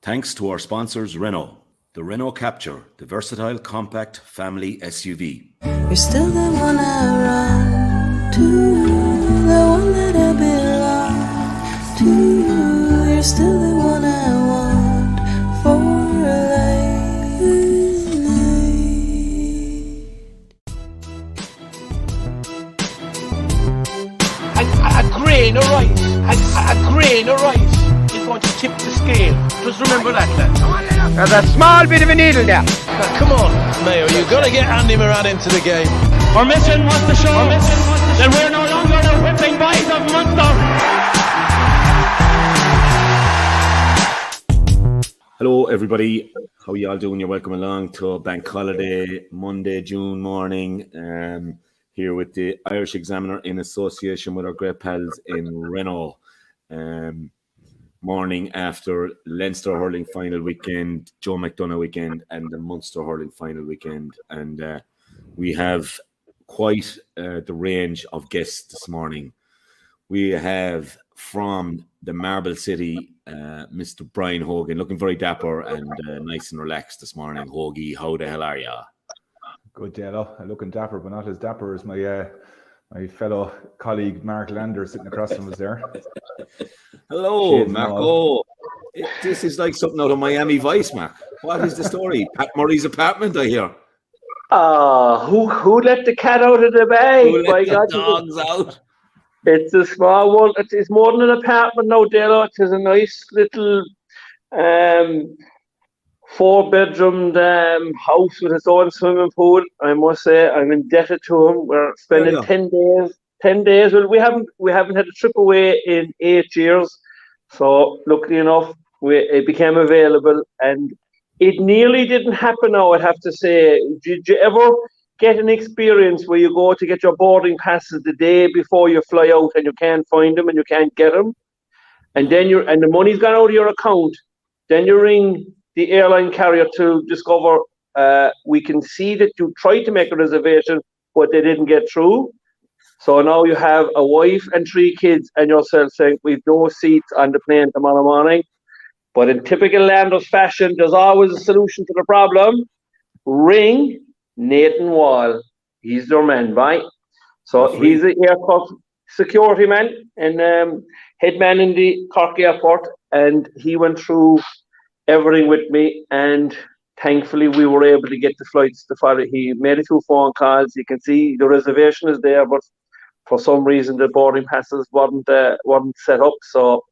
Thanks to our sponsors Renault. The Renault Capture, the versatile compact family SUV. You're still the one I run to, the one that I belong to. You're still the one I want for life. A grain of rice, a grain of rice is going to tip the scale. Just remember that, lad. There's a small bit of a needle there. Now, come on, Mayo, you've got to get Andy Moran into the game. Our mission was to show that we're no longer the whipping boys of Munster. Hello everybody, how are you all doing? You're welcome along to Bank Holiday Monday, June morning. Here with the Irish Examiner in association with our great pals in Renault. Morning after Leinster Hurling final weekend, Joe McDonagh weekend, and the Munster Hurling final weekend. And we have quite the range of guests this morning. We have from the Marble City, Mr. Brian Hogan, looking very dapper and nice and relaxed this morning. Hoagie, how the hell are ya? Good, Dalo. Looking dapper, but not as dapper as my fellow colleague Mark Lander sitting across from us there. Hello, Marco. This is like something out of Miami Vice, Mark. What is the story? Pat Murray's apartment, I hear. Who let the cat out of the bag? Who let the dogs out? It's a small one. It's more than an apartment now, Dalo. It's a nice little 4-bedroomed house with its own swimming pool. I must say, I'm indebted to him. We're spending 10 days. 10 days. Well, we haven't had a trip away in 8 years. So, luckily enough, it became available, and it nearly didn't happen. Now, I'd have to say, did you ever get an experience where you go to get your boarding passes the day before you fly out, and you can't find them and you can't get them, and then the money's gone out of your account? Then you ring the airline carrier to discover we can see that you tried to make a reservation, but they didn't get through. So now you have a wife and 3 kids and yourself saying, we've no seats on the plane tomorrow morning. But in typical Landers fashion, there's always a solution to the problem. Ring Nathan Wall. He's their man, right? So he's the airport security man and head man in the Cork airport. And he went through everything with me, and thankfully we were able to get the flights to follow. He made a few phone calls. You can see the reservation is there, but for some reason the boarding passes weren't set up. So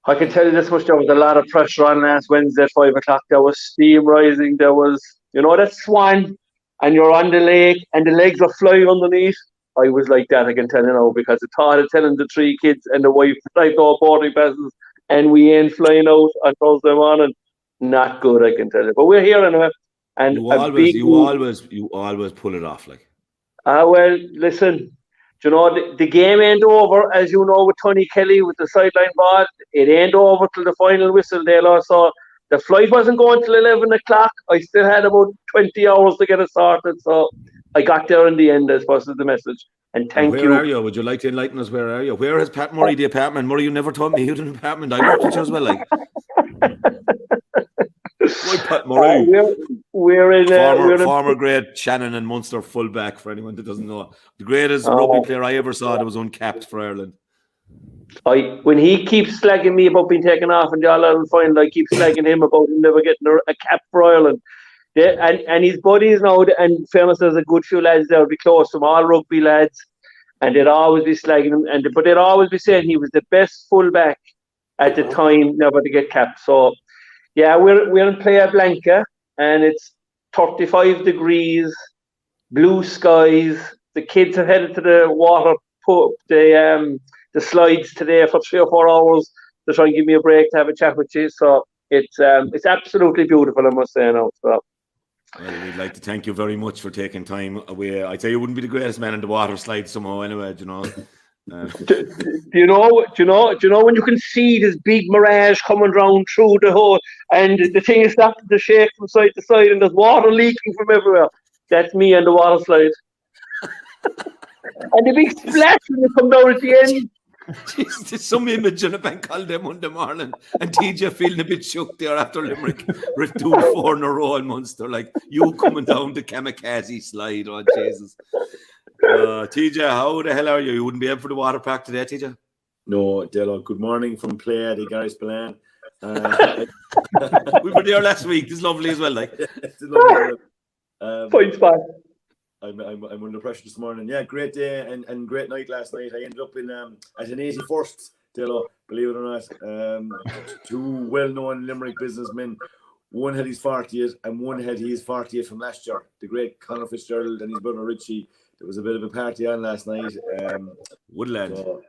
I can tell you this much: there was a lot of pressure on last Wednesday at 5 o'clock. There was steam rising. There was, that swan, and you're on the lake, and the legs are flying underneath. I was like that, I can tell you now, because the thought of telling the 3 kids and the wife that I've no boarding passes, and we ain't flying out on Thursday morning. Not good, I can tell you. But we're here anyway. And you always pull it off, like. Well, listen, the game ain't over, as you know, with Tony Kelly with the sideline ball. It ain't over till the final whistle, Dalo. So the flight wasn't going till 11 o'clock. I still had about 20 hours to get it sorted. So I got there in the end, I suppose, is the message. And thank you. Where are you? Would you like to enlighten us? Where are you? Where has Pat Murray the apartment? Murray, you never told me you had an apartment. I worked with you as well, like. Why Pat Murray? We're in former great Shannon and Munster fullback, for anyone that doesn't know. The greatest rugby player I ever saw that was uncapped for Ireland. When he keeps slagging me about being taken off in the All-Ireland final, I keep slagging him about him never getting a cap for Ireland. And his buddies now, and fairness, there's a good few lads there will be close to him, all rugby lads, and they'd always be slagging him, but they'd always be saying he was the best fullback at the time, never to get capped. So, yeah, we're in Playa Blanca, and it's 35 degrees, blue skies. The kids have headed to the water, the slides today for 3 or 4 hours to try and give me a break to have a chat with you. So it's absolutely beautiful, I must say now. So. Well, we'd like to thank you very much for taking time away. I'd say you wouldn't be the greatest man in the water slide somehow anyway, Do you know when you can see this big mirage coming round through the hole, and the thing is starting to shake from side to side, and there's water leaking from everywhere? That's me and the water slide. And the big splash when you come down at the end. Jeez, there's some image on a bank holiday Monday morning, and TJ feeling a bit shook there after Limerick ripped 2-4 in a row in Munster. Like you coming down the kamikaze slide. Oh, Jesus. TJ, how the hell are you? You wouldn't be able for the water park today, TJ? No, Dalo. Good morning from Playa de Garis Balan. We were there last week. It's lovely as well. Like, It's lovely. Points back. I'm under pressure this morning. Yeah, great day and great night last night. I ended up in at an 81st, Dalo, believe it or not. Two well-known Limerick businessmen. One had his 40th and one had his 40th from last year. The great Conor Fitzgerald and his brother Richie. There was a bit of a party on last night. Woodland. So,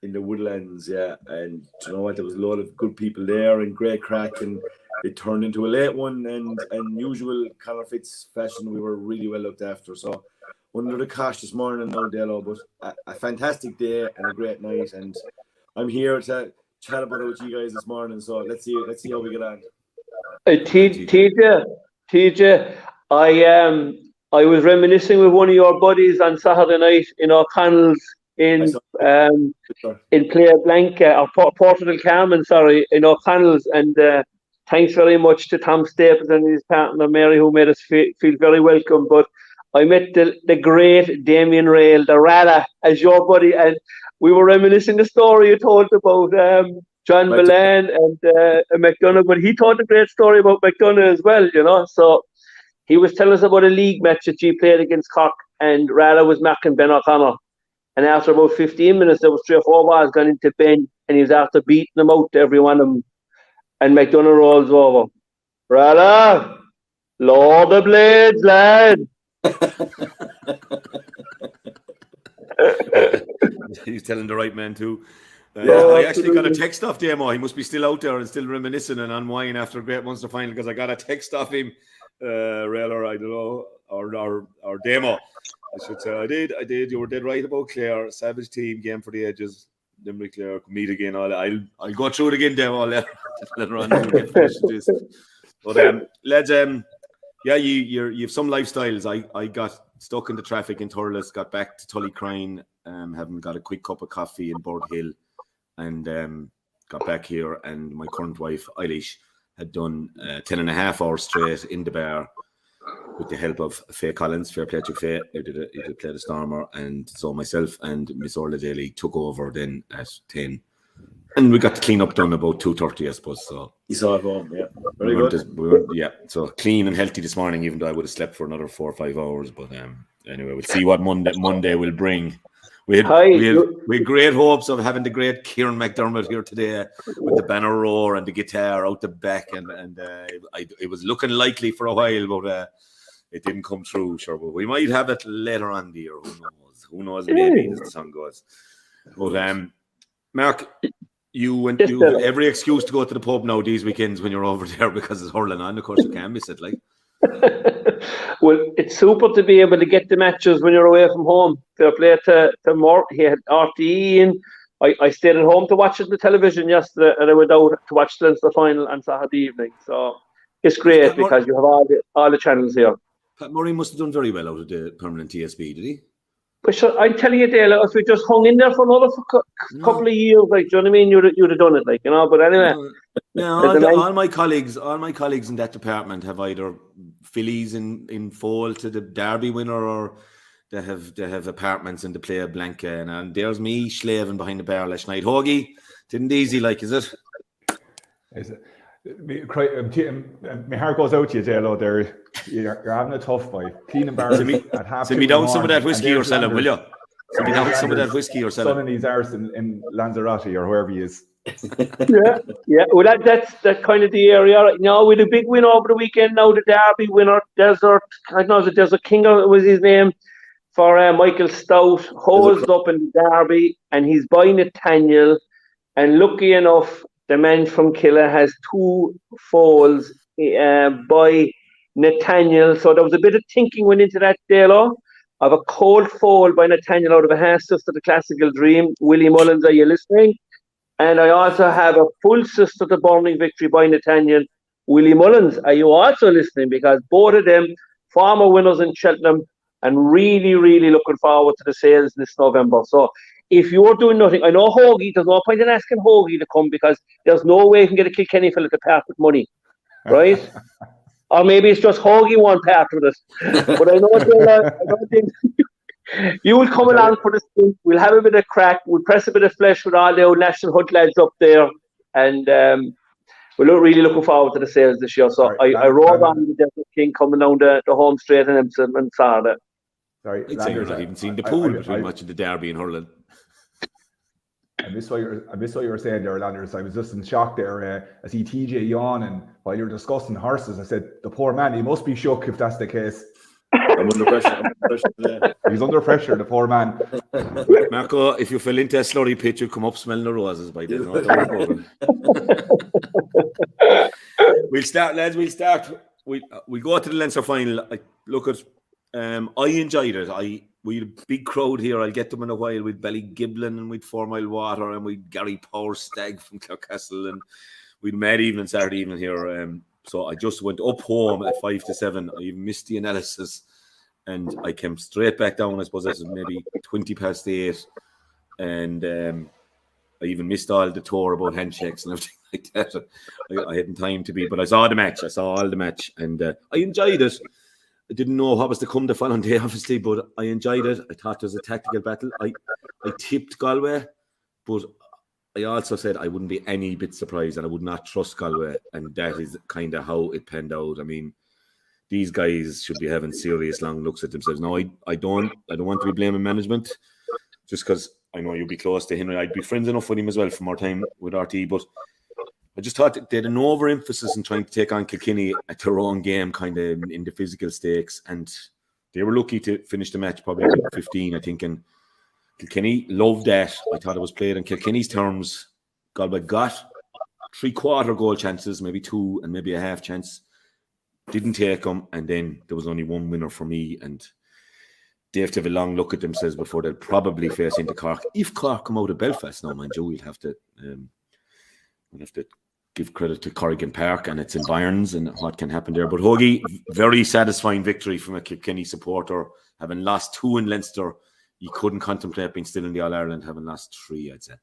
in the Woodlands, yeah. And you know what? There was a lot of good people there and great crack, and it turned into a late one. And usual Conor Fitz fashion, we were really well looked after. So under the cosh this morning, no Dalo, but a fantastic day and a great night. And I'm here to chat about it with you guys this morning. So let's see how we get on. TJ, I was reminiscing with one of your buddies on Saturday night in O'Connell's in Playa Blanca, or Porto del Carmen, sorry, in O'Connell's, and thanks very much to Tom Staples and his partner Mary, who made us feel very welcome. But I met the great Damien Rail, the Rada, as your buddy, and we were reminiscing the story you told about John Milan and McDonagh, but he told a great story about McDonagh as well, you know. So he was telling us about a league match that G played against Cork, and Rada was marking Ben O'Connor. And after about 15 minutes, there was 3 or 4 balls gone into Ben, and he was after beating them out to every one of them. And McDonagh rolls over. Rada, lower the blades, lad. He's telling the right man too. Yeah, I actually got a text off Demo. He must be still out there and still reminiscing and unwinding after a great Munster final, because I got a text off him, Raylor, I don't know, or Demo. I should say I did. You were dead right about Clare. Savage team, game for the edges. Limerick, Clare, meet again. I'll go through it again, Demo. Later on. But lads, yeah, you have some lifestyles. I got stuck in the traffic in Thurles, got back to Tullycrine, having got a quick cup of coffee in Board Hill, and got back here, and my current wife Eilish had done 10.5 hours straight in the bar with the help of Faye Collins. Fair play to Faye. He did play the Stormer, and so myself and Miss Orla Daly took over then at 10. And we got the clean up done about 2:30, I suppose. So You saw it home, yeah. Very good. Yeah, so clean and healthy this morning, even though I would have slept for another 4 or 5 hours. But anyway, we'll see what Monday will bring. We had great hopes of having the great Kieran McDermott here today with the banner roar and the guitar out the back, and it was looking likely for a while, but it didn't come through. Sure, but we might have it later on the year. Who knows? Maybe as the song goes. But Mark, you have every excuse to go to the pub now these weekends when you're over there because it's hurling on. Of course, you can't miss it, like. Well, it's super to be able to get the matches when you're away from home. Fair play to Mort. He had RTE, and I stayed at home to watch it on the television yesterday, and I went out to watch the Leinster final on Saturday evening. So it's great because you have all the channels here. Pat Murray must have done very well out of the permanent TSB, did he? But sure, I'm telling you, Dale, if we just hung in there for another couple of years, like, do you know what I mean? You'd have done it, like, you know. But anyway, all my colleagues in that department have either fillies in fall to the Derby winner, or they have apartments in the Playa Blanca, and there's me slaving behind the bar last night. Hoagie, didn't easy, like, is it? Is it? My heart goes out to you, Dalo. There, you're having a tough boy. Clean and bars at half. Send me down some of that whiskey or sell it, will you? Send me down some of that whiskey or sell it. Son in his arse in Lanzarote or wherever he is. yeah. Well, that's kind of the area right now. With a big win over the weekend. Now the Derby winner, Desert. I don't know if Desert King was his name, for Michael Stout, hosed up in the Derby, and he's by Nathaniel. And lucky enough, the man from Killa has 2 foals by Nathaniel. So there was a bit of thinking went into that, Dalo, of a cold foal by Nathaniel out of a half sister, the Classical Dream. Willie Mullins, are you listening? And I also have a full sister, the Burning Victory by Nathaniel. Willie Mullins, are you also listening? Because both of them, former winners in Cheltenham, and really, really looking forward to the sales this November. So if you're doing nothing, I know Hoagie, there's no point in asking Hoagie to come because there's no way you can get a Kilkenny fella to part with money, right? Or maybe it's just Hoagie won't part with it. But I don't think you will come along for the sprint. We'll have a bit of crack. We'll press a bit of flesh with all the old National Hunt lads up there. And we're really looking forward to the sales this year. So I rode on the Desert King coming down the home straight and saw that. Sorry, I'd say you're not even seeing the pool between watching the derby and hurling. I miss what you were saying there, Landers. I was just in shock there. I see TJ yawning while you're discussing horses. I said, the poor man, he must be shook if that's the case. I'm under pressure. He's under pressure, the poor man. Marco, if you fell into a slurry pit, you'd come up smelling the roses by then. We'll start, lads. We'll start. We'll go to the Leinster final. I enjoyed it. We had a big crowd here. I'll get them in a while with Ballygiblin and with 4 Mile Water and with Gary Power Stag from Clarecastle and we'd mad evening Saturday evening here. So I just went up home at 5 to 7. I missed the analysis and I came straight back down. I suppose that's maybe 20 past 8. And I even missed all the tour about handshakes and everything like that. I hadn't time to be, but I saw the match. I saw all the match and I enjoyed it. I didn't know what was to come the following day, obviously, but I enjoyed it. I thought it was a tactical battle. I tipped Galway, but I also said I wouldn't be any bit surprised and I would not trust Galway, and that is kind of how it panned out. I mean, these guys should be having serious long looks at themselves. No, I don't want to be blaming management, just because I know you'll be close to Henry. I'd be friends enough with him as well from our time with RT, but I just thought that they had an overemphasis in trying to take on Kilkenny at their own game, kind of in the physical stakes, and they were lucky to finish the match probably with 15, I think, and Kilkenny loved that. I thought it was played on Kilkenny's terms. Galway got 3/4 goal chances, maybe 2 and maybe a half chance. Didn't take them, and then there was only one winner for me, and they have to have a long look at themselves before they'll probably face into Cork. If Cork come out of Belfast now, mind you, we'll have to give credit to Corrigan Park and its environs and what can happen there. But Hoagie, very satisfying victory from a Kilkenny supporter, having lost 2 in Leinster. You couldn't contemplate being still in the All-Ireland, having lost 3, I'd say.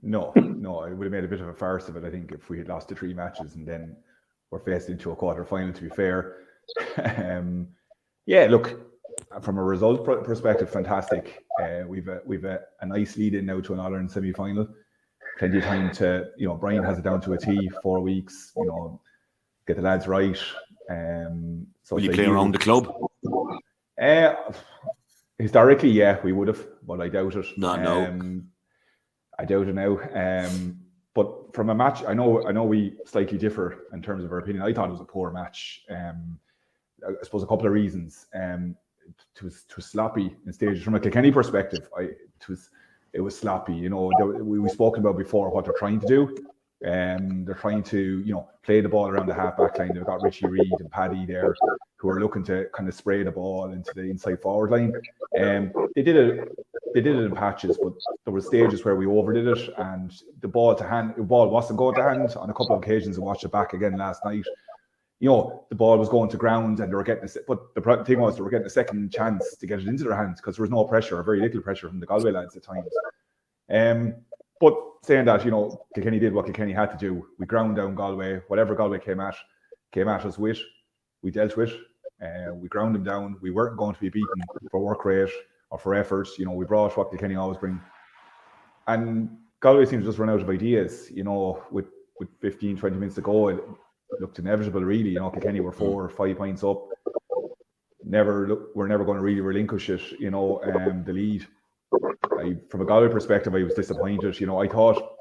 No, it would have made a bit of a farce of it, I think, if we had lost the 3 matches and then we're faced into a quarter-final, to be fair. Look, from a result perspective, fantastic. We've a nice lead in now to an All-Ireland semi-final. Plenty of time to, Brian has it down to a T, 4 weeks, get the lads right. So will you play around the club? Historically, yeah, we would have, but I doubt it. Not now. I doubt it now. But from a match, I know we slightly differ in terms of our opinion. I thought it was a poor match. I suppose a couple of reasons. It was sloppy in stages. From a Kilkenny perspective, it was sloppy. We've spoken about before what they're trying to do. They're trying to, play the ball around the half-back line. They've got Richie Reid and Paddy there who are looking to kind of spray the ball into the inside forward line. They did it in patches, but there were stages where we overdid it, and the ball wasn't going to hand on a couple of occasions. I watched it back again last night. The ball was going to ground, and they were getting but the thing was they were getting a second chance to get it into their hands because there was no pressure, or very little pressure from the Galway lads at times. But saying that, Kilkenny did what Kilkenny had to do. We ground down Galway. Whatever Galway came at us with, we dealt with. We ground them down. We weren't going to be beaten for work rate or for efforts. We brought what Kilkenny always bring. And Galway seems to just run out of ideas. With 15, 20 minutes to go, it looked inevitable, really. Kilkenny were 4 or 5 points up. We're never going to really relinquish it, the lead. From a Galway perspective, I was disappointed. I thought,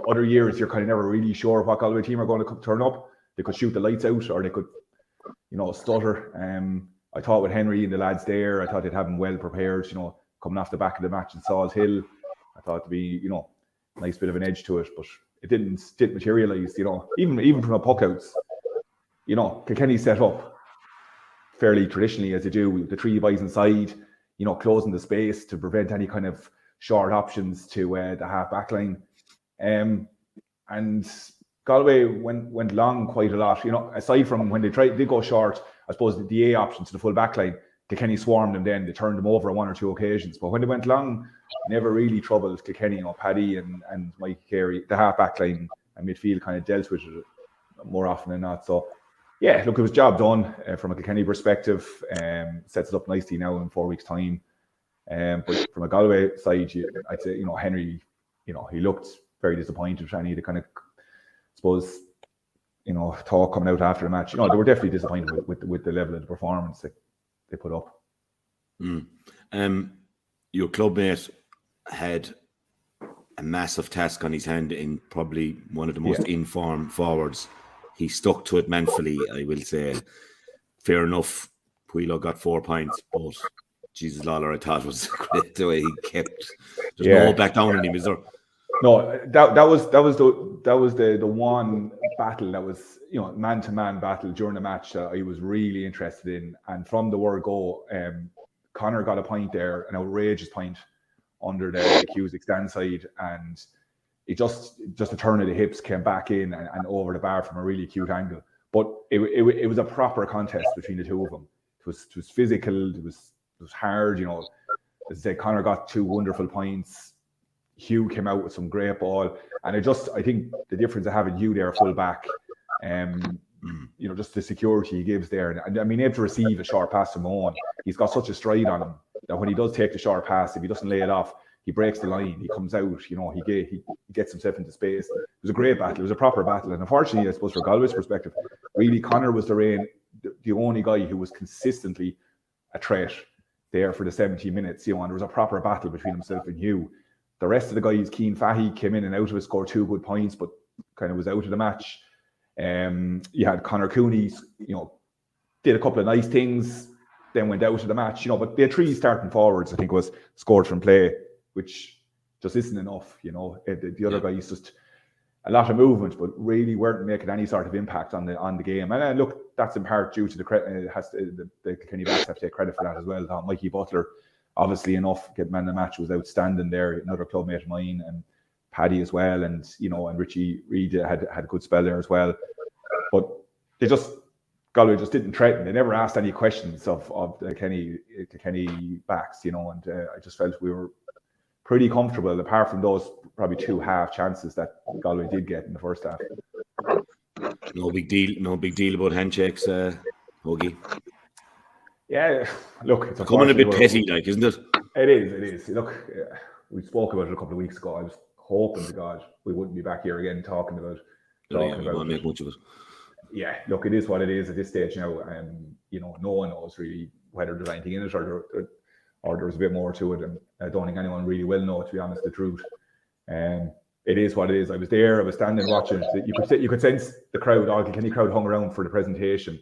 other years you're kind of never really sure what Galway team are going to turn up. They could shoot the lights out, or they could, stutter. I thought with Henry and the lads there, I thought they'd have them well prepared. Coming off the back of the match in Salt Hill, I thought to be, a nice bit of an edge to it, but it didn't materialise. Even from a puck outs, Kilkenny set up fairly traditionally as they do with the 3 guys inside. Closing the space to prevent any kind of short options to the half back line. And Galway went long quite a lot. Aside from when they did go short, I suppose the A option to the full back line, Kilkenny swarmed them then. They turned them over on 1 or 2 occasions. But when they went long, never really troubled Kilkenny. You know, Paddy and Mike Carey, the half-back line and midfield kind of dealt with it more often than not. So, yeah, look, it was job done from a Kilkenny perspective. Sets it up nicely now in 4 weeks' time. But from a Galway side, I'd say, you know, Henry, you know, he looked very disappointed. And he had kind of, suppose, you know, talk coming out after the match. You know, they were definitely disappointed with the level of the performance that they put up. Your clubmate had a massive task on his hand in probably one of the most in-form forwards. He stuck to it manfully, I will say. Fair enough, Puilo got 4 points, but Jesus Lawler, I thought was great the way he kept. There's no back down on him, is there? No, that was the one battle that was, you know, man-to-man battle during the match that I was really interested in. And from the word go, Conor got a point there, an outrageous point under the Cusick stand side, and it just a turn of the hips came back in and over the bar from a really acute angle. But it was a proper contest between the two of them. It was physical. It was hard. You know, as I said, Conor got 2 wonderful points. Hugh came out with some great ball, and I think the difference of having Hugh there full back, you know, just the security he gives there, and I mean, able to receive a short pass from Owen. He's got such a stride on him that when he does take the short pass, if he doesn't lay it off, he breaks the line. He comes out, you know, he gets himself into space. It was a great battle. It was a proper battle, and unfortunately, I suppose for Galway's perspective, really Conor was the only guy who was consistently a threat there for the 70 minutes. You know, and there was a proper battle between himself and Hugh. The rest of the guys, Keane Fahy, came in and out of it, scored 2 good points, but kind of was out of the match. You had Conor Cooney, you know, did a couple of nice things, then went out of the match, you know, but the 3 starting forwards, I think, was scored from play, which just isn't enough, you know. The other guys just a lot of movement, but really weren't making any sort of impact on the game. And look, that's in part due to the credit. The Kilkenny backs have to take credit for that as well. Mikey Butler, obviously enough, get man of the match, was outstanding there. Another clubmate of mine, and Paddy as well, and you know, and Richie Reid had a good spell there as well. But Galway just didn't threaten. They never asked any questions of the Kilkenny backs, you know. And I just felt we were pretty comfortable, apart from those probably 2 half chances that Galway did get in the first half. No big deal about handshakes, Hoagie. Yeah, look, it's coming a bit petty, like, isn't it? It is. Look, we spoke about it a couple of weeks ago. I was hoping to God we wouldn't be back here again talking about we won't make much of it. Yeah, look, it is what it is at this stage now. You know, no one knows really whether there's anything in it or there's a bit more to it. And I don't think anyone really will know, to be honest, the truth. It is what it is. I was there. I was standing watching. You could sense the crowd. All the Kilkenny crowd hung around for the presentation.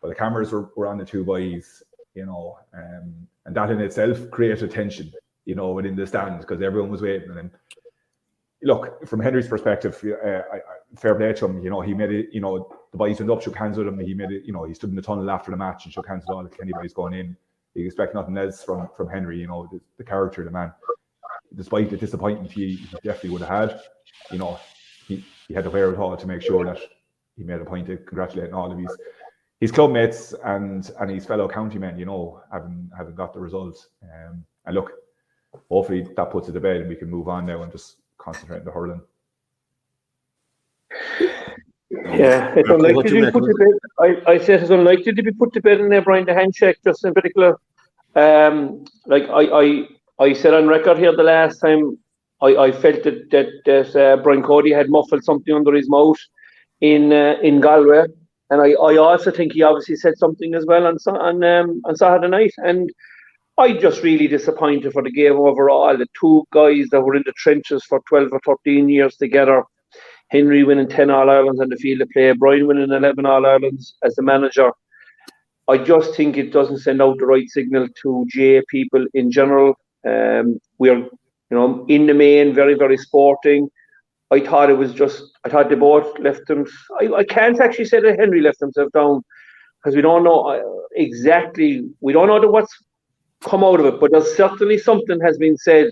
But the cameras were on the 2 boys, you know, and that in itself created tension, you know, within the stands, because everyone was waiting. And then, look, from Henry's perspective, fair play to him. You know, he made it. You know, the boys went up, shook hands with him. He made it. You know, he stood in the tunnel after the match and shook hands with all the Kilkenny boys going in. You expect nothing else from Henry. You know, the character of the man. Despite the disappointment he definitely would have had, you know, he had the wherewithal to make sure that he made a point of congratulating all of his clubmates and his fellow county men, you know, having got the results. And look, hopefully that puts it to bed and we can move on now and just concentrate on the hurling. Yeah, it's unlikely to be put to bed. I said it's unlikely to be put to bed in there, Brian, the handshake, just in particular. Like I said on record here the last time, I felt that Brian Cody had muffled something under his mouth in Galway. And I also think he obviously said something as well on Saturday night. And I just really disappointed for the game overall. The 2 guys that were in the trenches for 12 or 13 years together, Henry winning 10 All-Irelands on the field of play, Brian winning 11 All-Irelands as the manager. I just think it doesn't send out the right signal to GA people in general. We're, you know, in the main, very, very sporting. I thought they both left them. I can't actually say that Henry left himself down, because we don't know exactly. We don't know what's come out of it, but there's certainly something has been said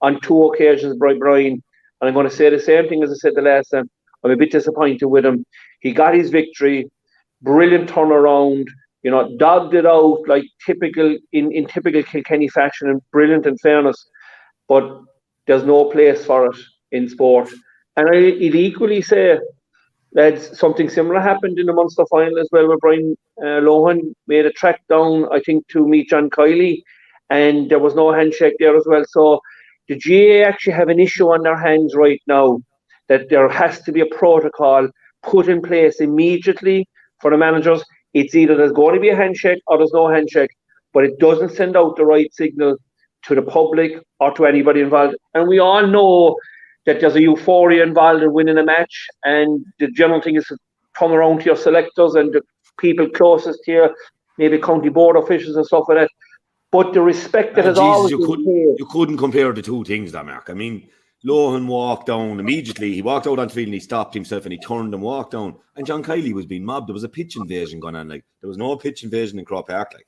on 2 occasions by Brian. And I'm going to say the same thing as I said the last time. I'm a bit disappointed with him. He got his victory, brilliant turnaround. dogged it out like typical in typical Kilkenny fashion, and brilliant in fairness. But there's no place for it in sport. And I'd equally say that something similar happened in the Munster final as well, where Brian Lohan made a track down, I think, to meet John Kiley, and there was no handshake there as well. So the GA actually have an issue on their hands right now, that there has to be a protocol put in place immediately for the managers. It's either there's going to be a handshake or there's no handshake, but it doesn't send out the right signal to the public or to anybody involved. And we all know that there's a euphoria involved in winning a match, and the general thing is to come around to your selectors and the people closest to you, maybe county board officials and stuff like that. But the respect that has always been paid. You couldn't compare the two things, there, Mark. I mean, Lohan walked down immediately. He walked out on the field and he stopped himself and he turned and walked down. And John Kiley was being mobbed. There was a pitch invasion going on. Like, there was no pitch invasion in Croke Park. Like.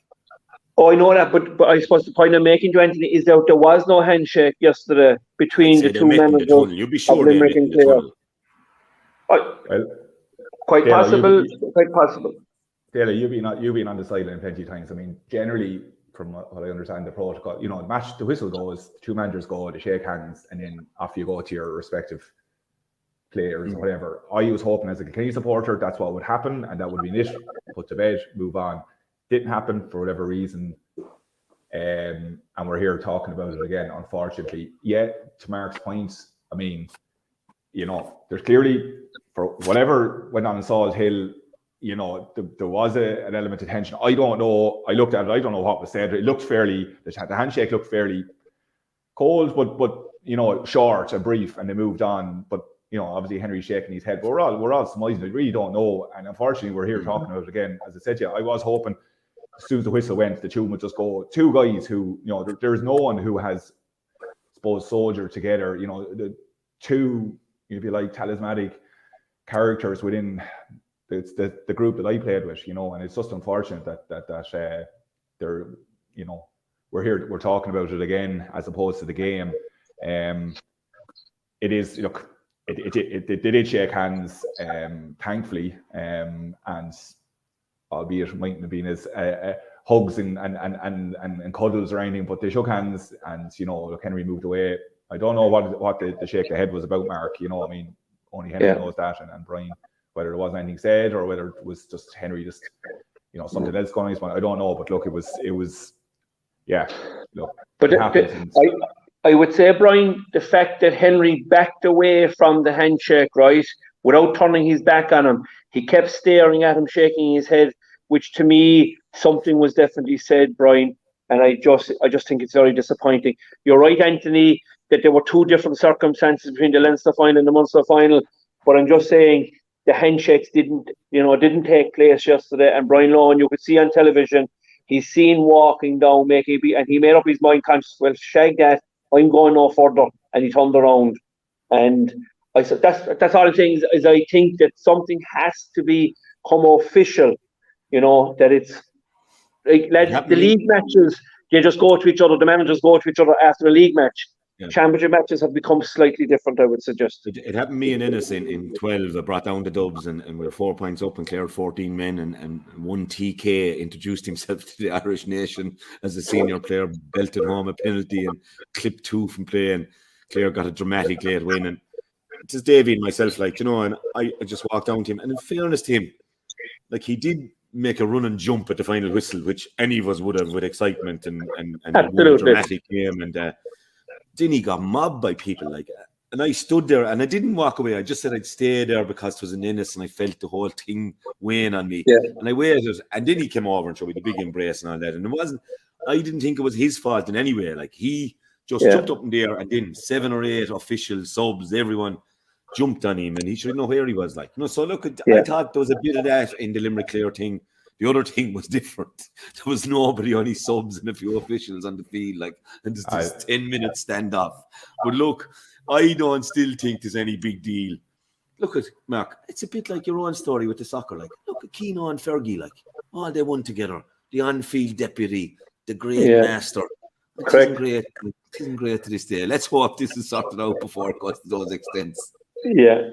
Oh, I know that, but I suppose the point I'm making to Anthony is that there was no handshake yesterday between the two managers of Limerick and Clare. Quite possible. Dalo, you've been on the sideline plenty of times. I mean, generally, from what I understand, the protocol, the whistle goes, the two managers go, they shake hands, and then off you go to your respective players or whatever. I was hoping as a Kilkenny supporter that's what would happen, and that would be it. Put to bed, move on. Didn't happen for whatever reason, and we're here talking about it again, unfortunately. Yet, to Mark's point, I mean, there's clearly, for whatever went on in Salt Hill, there was an element of tension. I don't know. I looked at it. I don't know what was said. It looked fairly. The handshake looked fairly cold, but short and brief, and they moved on. But obviously Henry's shaking his head. But we're all smiling. We really don't know. And unfortunately, we're here talking about it again. As I said to you, I was hoping as soon as the whistle went, the two would just go. Two guys who, there's no one who has, I suppose, soldier together. The two, if you like, talismanic characters within the group that I played with, and it's just unfortunate that they're, we're talking about it again as opposed to the game. It is, look, they did shake hands, thankfully, and albeit it mightn't have been as hugs and cuddles or anything, but they shook hands, and look, Henry moved away. I don't know what the shake the head was about, Mark. I mean, only Henry knows that, and Brian, whether there was anything said or whether it was just Henry something else going on his mind. I don't know, but look, it was yeah. Look, but I would say, Brian, the fact that Henry backed away from the handshake, right, without turning his back on him, he kept staring at him, shaking his head, which to me, something was definitely said, Brian, and I just think it's very disappointing. You're right, Anthony, that there were two different circumstances between the Leinster final and the Munster final, but I'm just saying the handshakes didn't take place yesterday, and Brian Lohan, you could see on television, he's seen walking down, and he made up his mind conscious, well, shag that, I'm going no further, and he turned around. And I said, that's all I'm saying is I think that something has to become official, that it's like the league matches, they just go to each other, the managers go to each other after a league match. Yeah. Championship matches have become slightly different, I would suggest. It happened to me and Ennis in 12. I brought down the Dubs and we were 4 points up and cleared 14 men, and one TK introduced himself to the Irish nation as a senior player, belted home a penalty and clipped 2 from play, and Clare got a dramatic late win. And it was Davey and myself, and I just walked down to him, and in fairness to him, he did make a run and jump at the final whistle, which any of us would have with excitement and a dramatic game, and then he got mobbed by people and I stood there and I didn't walk away. I just said I'd stay there because it was an Ennis and I felt the whole thing weighing on me. Yeah. And I waited, and then he came over and showed me the big embrace and all that. And I didn't think it was his fault in any way. He just jumped up in there, and then 7 or 8 officials, subs, everyone jumped on him, and he should know where he was. So look, I thought there was a bit of that in the Limerick Clare thing. The other thing was different. There was nobody, only subs and a few officials on the field, and just this 10-minute standoff. But look, I don't still think there's any big deal. Look at Mark. It's a bit like your own story with the soccer. Look at Keano and Fergie. All they won together. The on-field deputy, the great master. It isn't great to this day. Let's hope this is sorted out before it goes to those extents. Yeah.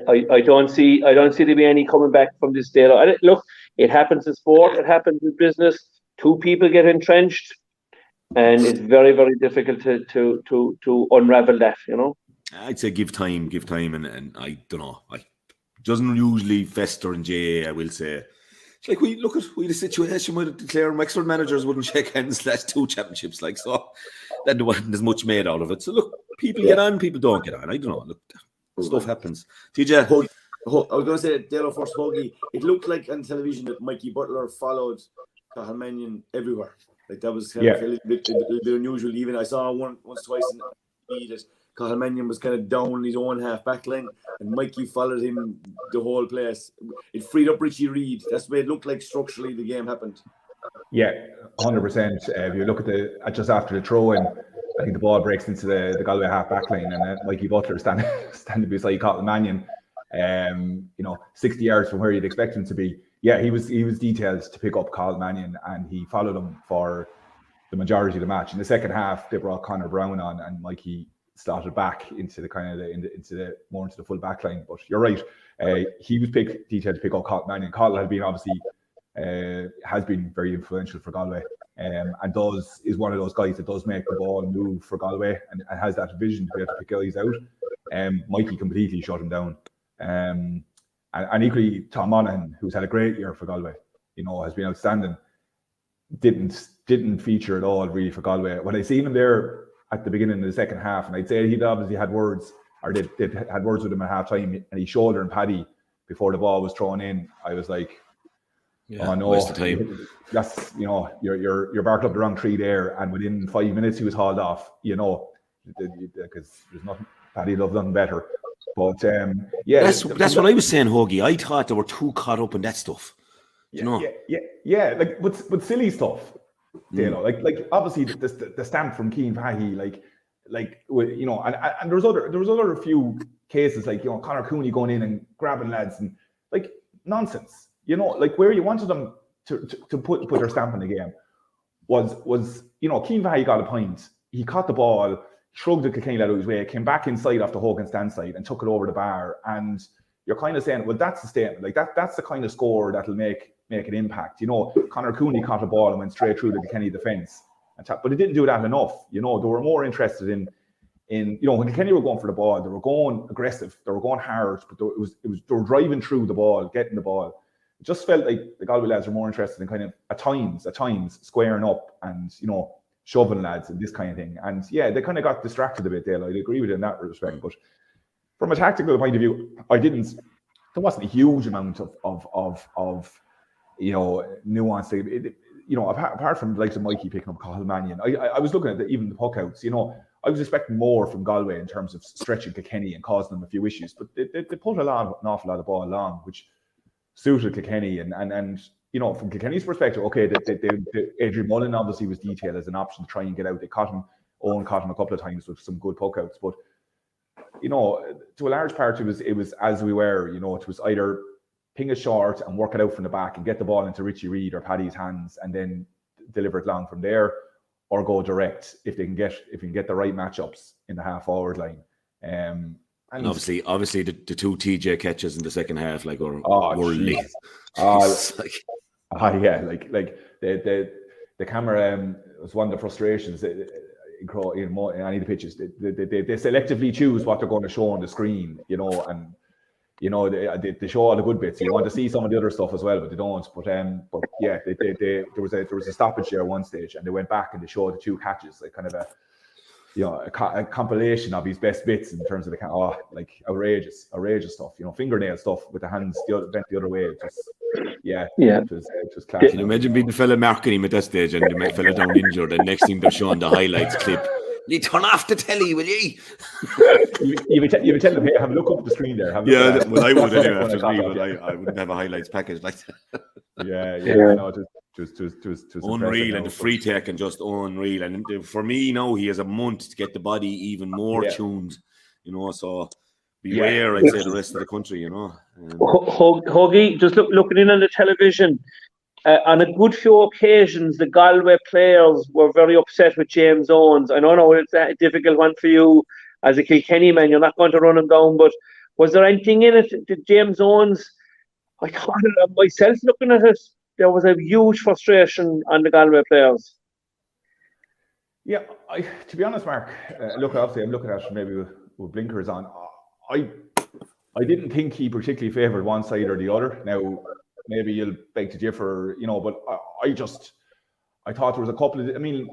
I don't see there be any coming back from this day. Look, It happens in sport. It happens in business. Two people get entrenched, and it's very, very difficult to unravel that. I'd say give time, and I don't know. It doesn't usually fester in GAA. I will say. It's like we had a situation where declare Wexford managers wouldn't shake hands last 2 championships, like so. Then there wasn't as much made out of it. So look, people get on, people don't get on. I don't know. Look, stuff happens. TJ, I was going to say Dalo first, Hoagie. It looked like on television that Mikey Butler followed Cathal Mannion everywhere. Like that was kind of a little bit unusual. Even I saw once, twice in the that Cathal Mannion was kind of down his own half back line, and Mikey followed him the whole place. It freed up Richie Reid. That's the way it looked like structurally the game happened. Yeah, 100%. If you look at just after the throw in, I think the ball breaks into the Galway half back line, and then Mikey Butler standing beside Cathal Mannion, 60 yards from where you'd expect him to be. Yeah, he was detailed to pick up Cathal Mannion, and he followed him for the majority of the match. In the second half, they brought Conor Brown on, and Mikey started back into the kind of into the full back line. But you're right, he was detailed to pick up Cathal Mannion. Cathal had been obviously has been very influential for Galway, and is one of those guys that does make the ball move for Galway, and has that vision to be able to pick guys out. Mikey completely shut him down. And equally, Tom Monaghan, who's had a great year for Galway, has been outstanding, didn't feature at all really for Galway. When I seen him there at the beginning of the second half, and I'd say he'd obviously had words, or they had words with him at half time, and he shouldering Paddy before the ball was thrown in. I was like, oh no, waste of time. That's you're barked up the wrong tree there, and within 5 minutes he was hauled off. Because there's nothing, Paddy loved nothing better. But that's what I was saying, Hoagie. I thought they were too caught up in that stuff. Like but silly stuff. Like obviously the stamp from Cian Fahey, and there was other few cases like Conor Cooney going in and grabbing lads and like nonsense. Like where you wanted them to put their stamp in the game was Cian Fahey got a point. He caught the ball, shrugged the Kilkenny lad out of his way, came back inside off the Hogan stand side and took it over the bar. And you're kind of saying, well, that's the statement. Like that's the kind of score that'll make an impact. Conor Cooney caught a ball and went straight through the Kilkenny defence. But it didn't do that enough. They were more interested in when Kilkenny were going for the ball, they were going aggressive, they were going hard, but they were driving through the ball, getting the ball. It just felt like the Galway lads were more interested in kind of at times squaring up and shoving lads and this kind of thing. And yeah, they kind of got distracted a bit there. I'd agree with you in that respect. But from a tactical point of view, there wasn't a huge amount of nuance. Apart from the likes of Mikey picking up Cathal Mannion, I was looking at even the puck outs. I was expecting more from Galway in terms of stretching Kilkenny and causing them a few issues, but they put an awful lot of ball along, which suited Kilkenny. And from Kilkenny's perspective, okay, Adrian Mullen obviously was detailed as an option to try and get out. Owen caught him a couple of times with some good puck outs, but to a large part it was as we were. It was either ping it short and work it out from the back and get the ball into Richie Reid or Paddy's hands and then deliver it long from there, or go direct if you can get the right matchups in the half forward line. And obviously the two TJ catches in the second half were worldly. The camera was one of the frustrations in any of the pitches. They selectively choose what they're going to show on the screen, and they show all the good bits. You want to see some of the other stuff as well, but they don't. But yeah, there was a stoppage there at one stage, and they went back and they showed the two catches, like kind of a compilation of his best bits in terms of outrageous stuff. Fingernail stuff with the hands bent the other way. It was class. Can you imagine being the fella marking him at that stage and the fella down injured, and next thing they're showing the highlights clip. You turn off the telly, will you? you would tell them, hey, have a look up the screen there. I would anyway after me, but I wouldn't have a highlights package like that. No, it was unreal, and the free take and just unreal. And for me now, he has a month to get the body even more tuned. So beware, I'd say the rest of the country. Hoagie, just looking in on the television. On a good few occasions, the Galway players were very upset with James Owens. I know it's a difficult one for you as a Kilkenny man. You're not going to run him down, but was there anything in it? Did James Owens I thought it myself looking at it, there was a huge frustration on the Galway players. Yeah, to be honest, Mark, look, obviously I'm looking at it maybe with blinkers on. I didn't think he particularly favoured one side or the other. Now, maybe you'll beg to differ, but I thought there was a couple of,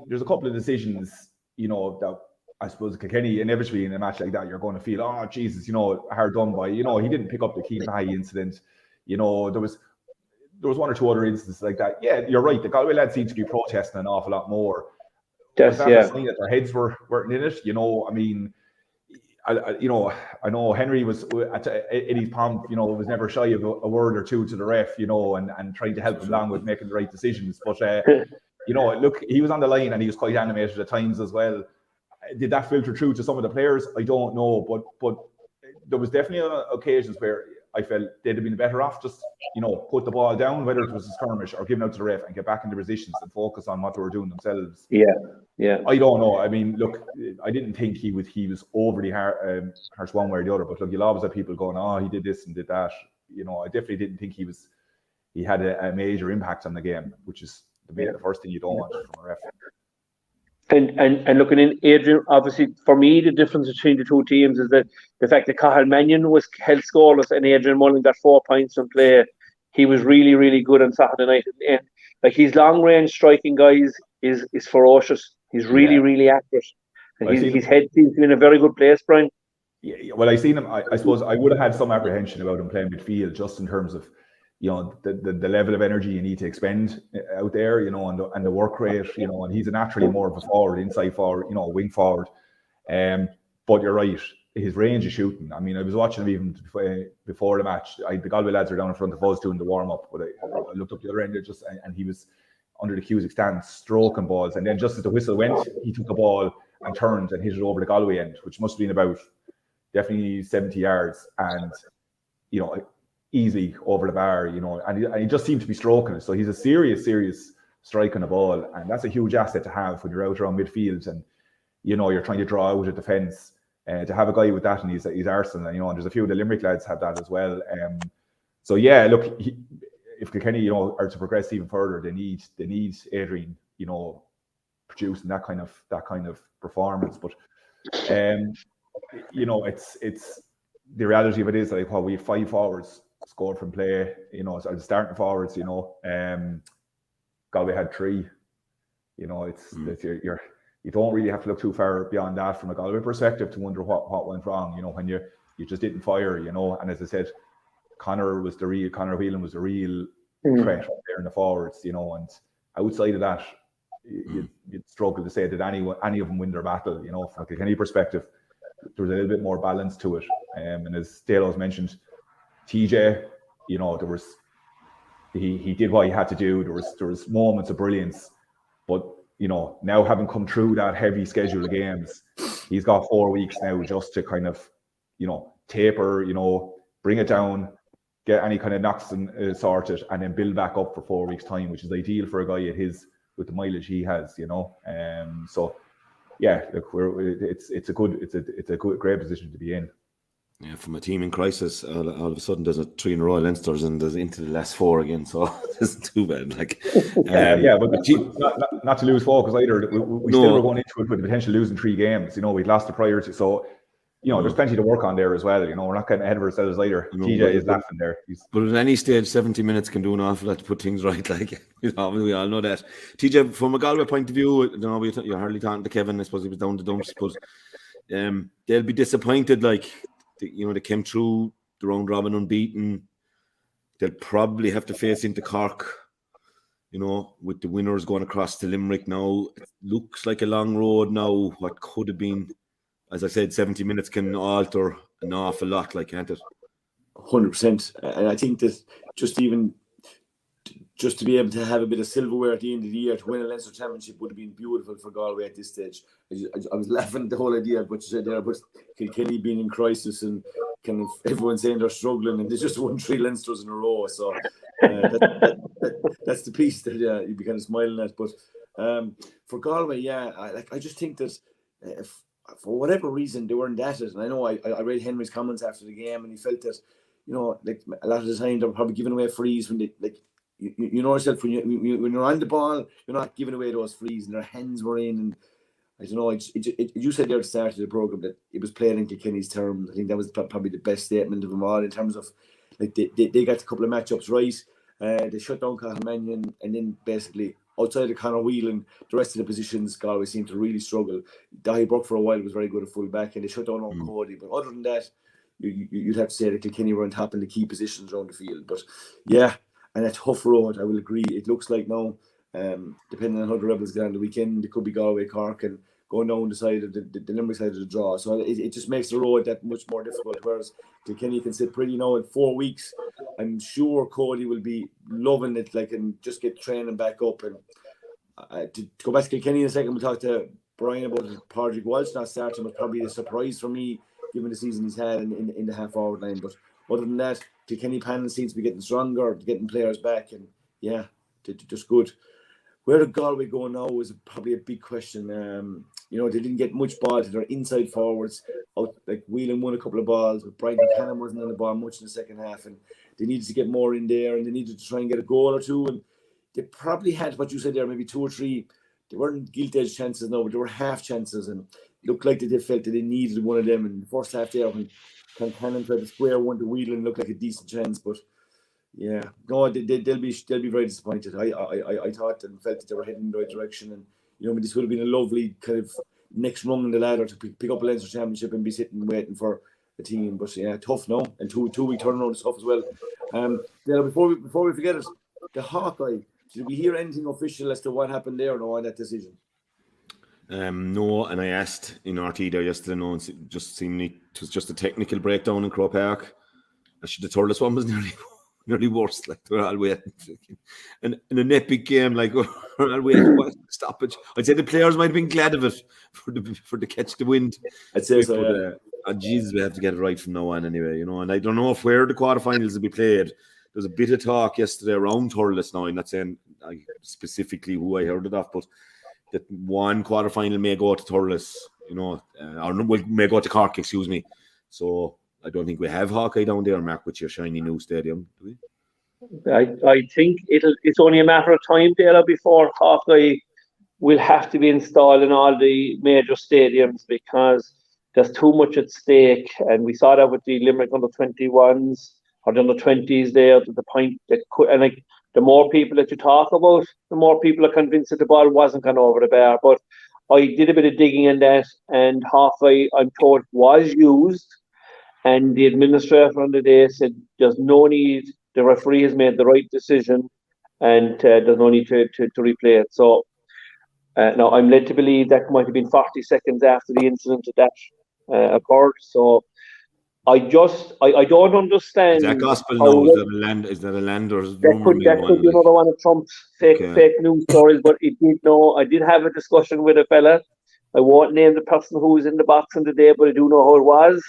there's a couple of decisions, that I suppose Kilkenny, inevitably in a match like that, you're going to feel, oh, Jesus, hard done by. He didn't pick up the Keane Pahey incident. There was one or two other instances like that. Yeah, you're right. The Galway lads seem to be protesting an awful lot more. Was that a sign that their heads weren't in it? I know Henry was at Eddie's pomp, was never shy of a word or two to the ref, and trying to help him along with making the right decisions. But, look, he was on the line and he was quite animated at times as well. Did that filter through to some of the players? I don't know. But there was definitely occasions where I felt they'd have been better off just, put the ball down, whether it was a skirmish or giving out to the ref and get back into positions and focus on what they were doing themselves. Yeah. I don't know. Look, I didn't think he was overly harsh one way or the other. But look, you'll always have people going, "Oh, he did this and did that." I definitely didn't think he had a major impact on the game, which is the first thing you don't want from a ref. And looking in, Adrian, obviously for me the difference between the two teams is that the fact that Cathal Mannion was held scoreless and Adrian Mullen got 4 points from play. He was really, really good on Saturday night. And like his long range striking guys is ferocious. He's really, really accurate. And his head seems to be in a very good place, Brian. Yeah, well, I seen him. I suppose I would have had some apprehension about him playing midfield, just in terms of the level of energy you need to expend out there, and the work rate, and he's naturally more of a forward, inside forward, wing forward. But you're right, his range of shooting. I was watching him even before the match. The Galway lads are down in front of us doing the warm up, but I looked up the other end there and he was under the Cusack stand stroking balls, and then just as the whistle went, he took the ball and turned and hit it over the Galway end, which must have been about definitely 70 yards, and easily over the bar, and he just seemed to be stroking it. So he's a serious strike on the ball, and that's a huge asset to have when you're out around midfield and you're trying to draw out a defence. To have a guy with that in his arsenal, and there's a few of the Limerick lads have that as well. So yeah, look, if Kilkenny are to progress even further, they need Adrian producing that kind of performance. But it's the reality of it is like, we have 5 forwards scored from play, so starting forwards, Galway had 3. You don't really have to look too far beyond that from a Galway perspective to wonder what went wrong, when you just didn't fire, and as I said, Conor Whelan was the real threat there in the forwards, and outside of that, you'd struggle to say that any of them win their battle, from a Kilkenny perspective. There was a little bit more balance to it, and as Dalo's mentioned, TJ, he did what he had to do. There was moments of brilliance, but now having come through that heavy schedule of games, he's got 4 weeks now just to kind of taper, bring it down, get any kind of knocks and sorted, and then build back up for 4 weeks time, which is ideal for a guy with the mileage he has. So yeah, look, it's a great position to be in. Yeah, from a team in crisis, all of a sudden there's a 3 in a row Leinsters and there's into the last 4 again, so it isn't too bad. But not to lose focus either. We still were going into it with the potential losing 3 games. We'd lost the prior to, so there's plenty to work on there as well. We're not getting ahead of ourselves either. TJ is laughing there. But at any stage, 70 minutes can do an awful lot to put things right. We all know that. TJ, from a Galway point of view, you're hardly talking to Kevin. I suppose he was down the dumps, but they'll be disappointed. They came through the round robin unbeaten. They'll probably have to face into Cork, with the winners going across to Limerick now. It looks like a long road now. What could have been, as I said, 70 minutes can alter an awful lot, can't it? 100%. And I think that just to be able to have a bit of silverware at the end of the year to win a Leinster Championship would have been beautiful for Galway at this stage. I was laughing at the whole idea of what you said there about Kilkenny being in crisis and kind of everyone saying they're struggling and they just won 3 Leinsters in a row. So that's the piece that you'd be kind of smiling at. But for Galway, I just think that for whatever reason they were indebted. And I know I read Henry's comments after the game and he felt that like a lot of the time they're probably giving away frees when they like. You know yourself when you're on the ball, you're not giving away those frees, and their hands were in. And I don't know. You said there at the start of the program that it was playing in Kilkenny's terms. I think that was probably the best statement of them all in terms of like they got a couple of matchups right. They shut down Cathal-Mannion, and then basically outside of Conor Whelan, the rest of the positions Galway seemed to really struggle. Dahi Brook for a while was very good at full back, and they shut down on Cody. But other than that, you'd have to say that Kilkenny were on top in the key positions around the field. But yeah, and a tough road, I will agree. It looks like now, depending on how the Rebels get on the weekend, it could be Galway, Cork, and going down the side of the Limerick side of the draw. So it just makes the road that much more difficult. Whereas Kilkenny can sit pretty now in 4 weeks. I'm sure Cody will be loving it, like, and just get training back up. And to go back to Kilkenny in a second, we'll talk to Brian about Padraig Walsh not starting was probably a surprise for me, given the season he's had in the half-forward line. But other than that, Kilkenny panel seems to be getting stronger, getting players back, and yeah, just good. Where did Galway go now is probably a big question. They didn't get much ball to their inside forwards. Like Whelan won a couple of balls, but Brian Buchanan wasn't on the ball much in the second half, and they needed to get more in there, and they needed to try and get a goal or two. And they probably had what you said there, maybe 2 or 3. They weren't gilt-edged chances, no, but they were half chances, and it looked like they felt that they needed one of them. In the first half there, when Buchanan tried to square one to Whelan, looked like a decent chance, but. Yeah, no, they'll be very disappointed. I thought and felt that they were heading in the right direction, and this would have been a lovely kind of next rung in the ladder to pick up a Leinster Championship and be sitting waiting for a team. But yeah, tough now, and 2-week turnaround is tough as well. Before we forget it, the Hawkeye. Did we hear anything official as to what happened there on that decision? No, and I asked in RT there yesterday. No, it just seemed it was just a technical breakdown in Croke Park. Actually, the Thurles one was nearly worse, like they're all waiting. And in an epic game, like we're all waiting for stoppage. I'd say the players might have been glad of it for the catch the wind. I'd say so. Jesus, we have to get it right from now on anyway, And I don't know where the quarterfinals will be played. There's a bit of talk yesterday around Thurles now. I'm not saying specifically who I heard it off, but that one quarterfinal may go to Thurles, or may go to Cork, excuse me. So. I don't think we have Hawkeye down there, Mark, with your shiny new stadium, do we? I think it's only a matter of time, Dalo, before Hawkeye will have to be installed in all the major stadiums because there's too much at stake. And we saw that with the Limerick under 21s or the under 20s there, to the point that the more people that you talk about, the more people are convinced that the ball wasn't gone over the bar. But I did a bit of digging in that, and Hawkeye, I'm told, was used. And the administrator on the day said there's no need, the referee has made the right decision, and there's no need to replay it. So now I'm led to believe that might have been 40 seconds after the incident that occurred. So I don't understand. Is that gospel now? Is that a land or that could be another one of Trump's fake news stories, but it did know. I did have a discussion with a fella. I won't name the person who was in the box on the day, but I do know who it was.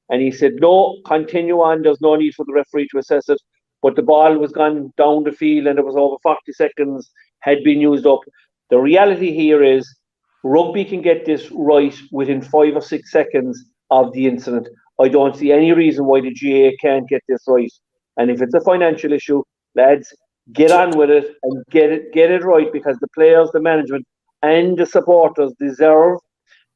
And he said, no, continue on. There's no need for the referee to assess it. But the ball was gone down the field and it was over 40 seconds, had been used up. The reality here is rugby can get this right within 5 or 6 seconds of the incident. I don't see any reason why the GAA can't get this right. And if it's a financial issue, lads, get on with it and get it right, because the players, the management, and the supporters deserve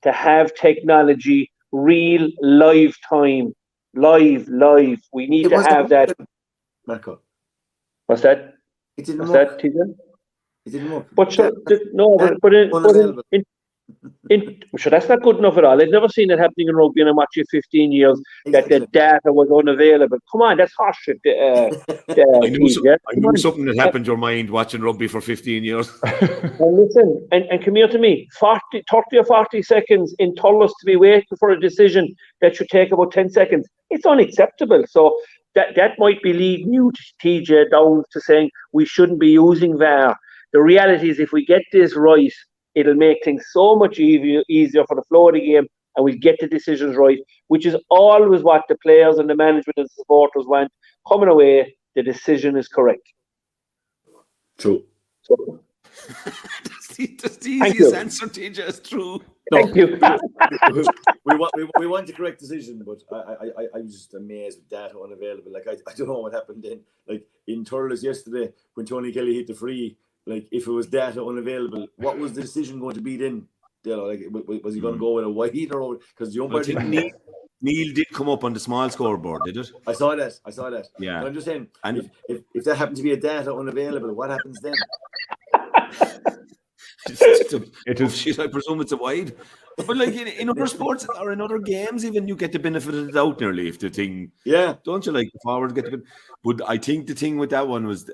to have technology real live time. Live. We need to have that. Marco. What's that? It didn't What's work. that, Tegan? It didn't work. But sure, that's not good enough at all. I've never seen it happening in rugby, and I'm watching 15 years that the data was unavailable. Come on, that's harsh. I knew something that happened your mind watching rugby for 15 years. And listen, and come here to me, 30 or 40 seconds in Thurles to be waiting for a decision that should take about 10 seconds. It's unacceptable. So that might be leading you, TJ, down to saying we shouldn't be using VAR. The reality is, if we get this right, it'll make things so much easier for the flow of the game, and we'll get the decisions right, which is always what the players and the management and the supporters want. Coming away, the decision is correct. True. That's the easiest answer, TJ. It's true. Thank you. we want the correct decision, but I was just amazed with data unavailable. Like I don't know what happened then. Like in Thurles yesterday, when Tony Kelly hit the free, like if it was data unavailable, what was the decision going to be then? You know, like was he going to go with a wide or because the umpire didn't? Neil did come up on the small scoreboard, did it? I saw that. Yeah. But I'm just saying, and if that happened to be a data unavailable, what happens then? Shit, I presume it's a wide. But like in other sports or in other games, even you get the benefit of the doubt nearly if the thing. Yeah. Don't you like the forward get the? But I think the thing with that one was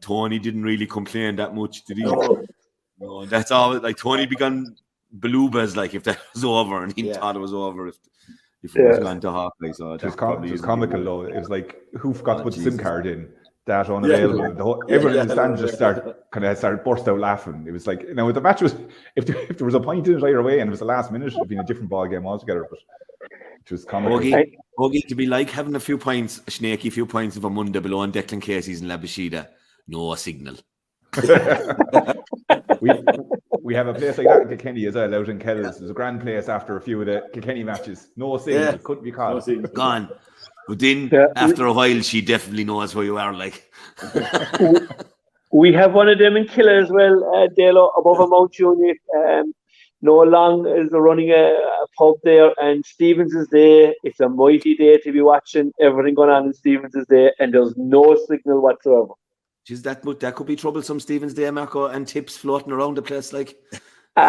Tony didn't really complain that much, did he? No, that's all. Like Tony began Belugas like if that was over, and he thought it was over if it was gone to Hawkeye. So it was comical though. It was like who forgot to put the SIM card in. That unavailable. Everyone in the stand just started burst out laughing. It was like, you know, the match was if there was a point in it either way and it was the last minute, it'd been a different ball game altogether. But it was comical. Hogan to be like having a few points, a snaky few points of a Monday below on Declan Casey's and Labashida. No signal. we have a place like that in Kilkenny as well, out in Kells. There's a grand place after a few of the Kilkenny matches. No signal, couldn't be called. Gone. But then, after a while, she definitely knows where you are, like. We have one of them in Killer as well, Dalo, above a Mount Unit. Noah Long is running a pub there, and Stevens is there. It's a mighty day to be watching everything going on in Stevens is there, and there's no signal whatsoever. Jeez, that could be troublesome, Stevens Day, Marco, and tips floating around the place, like. We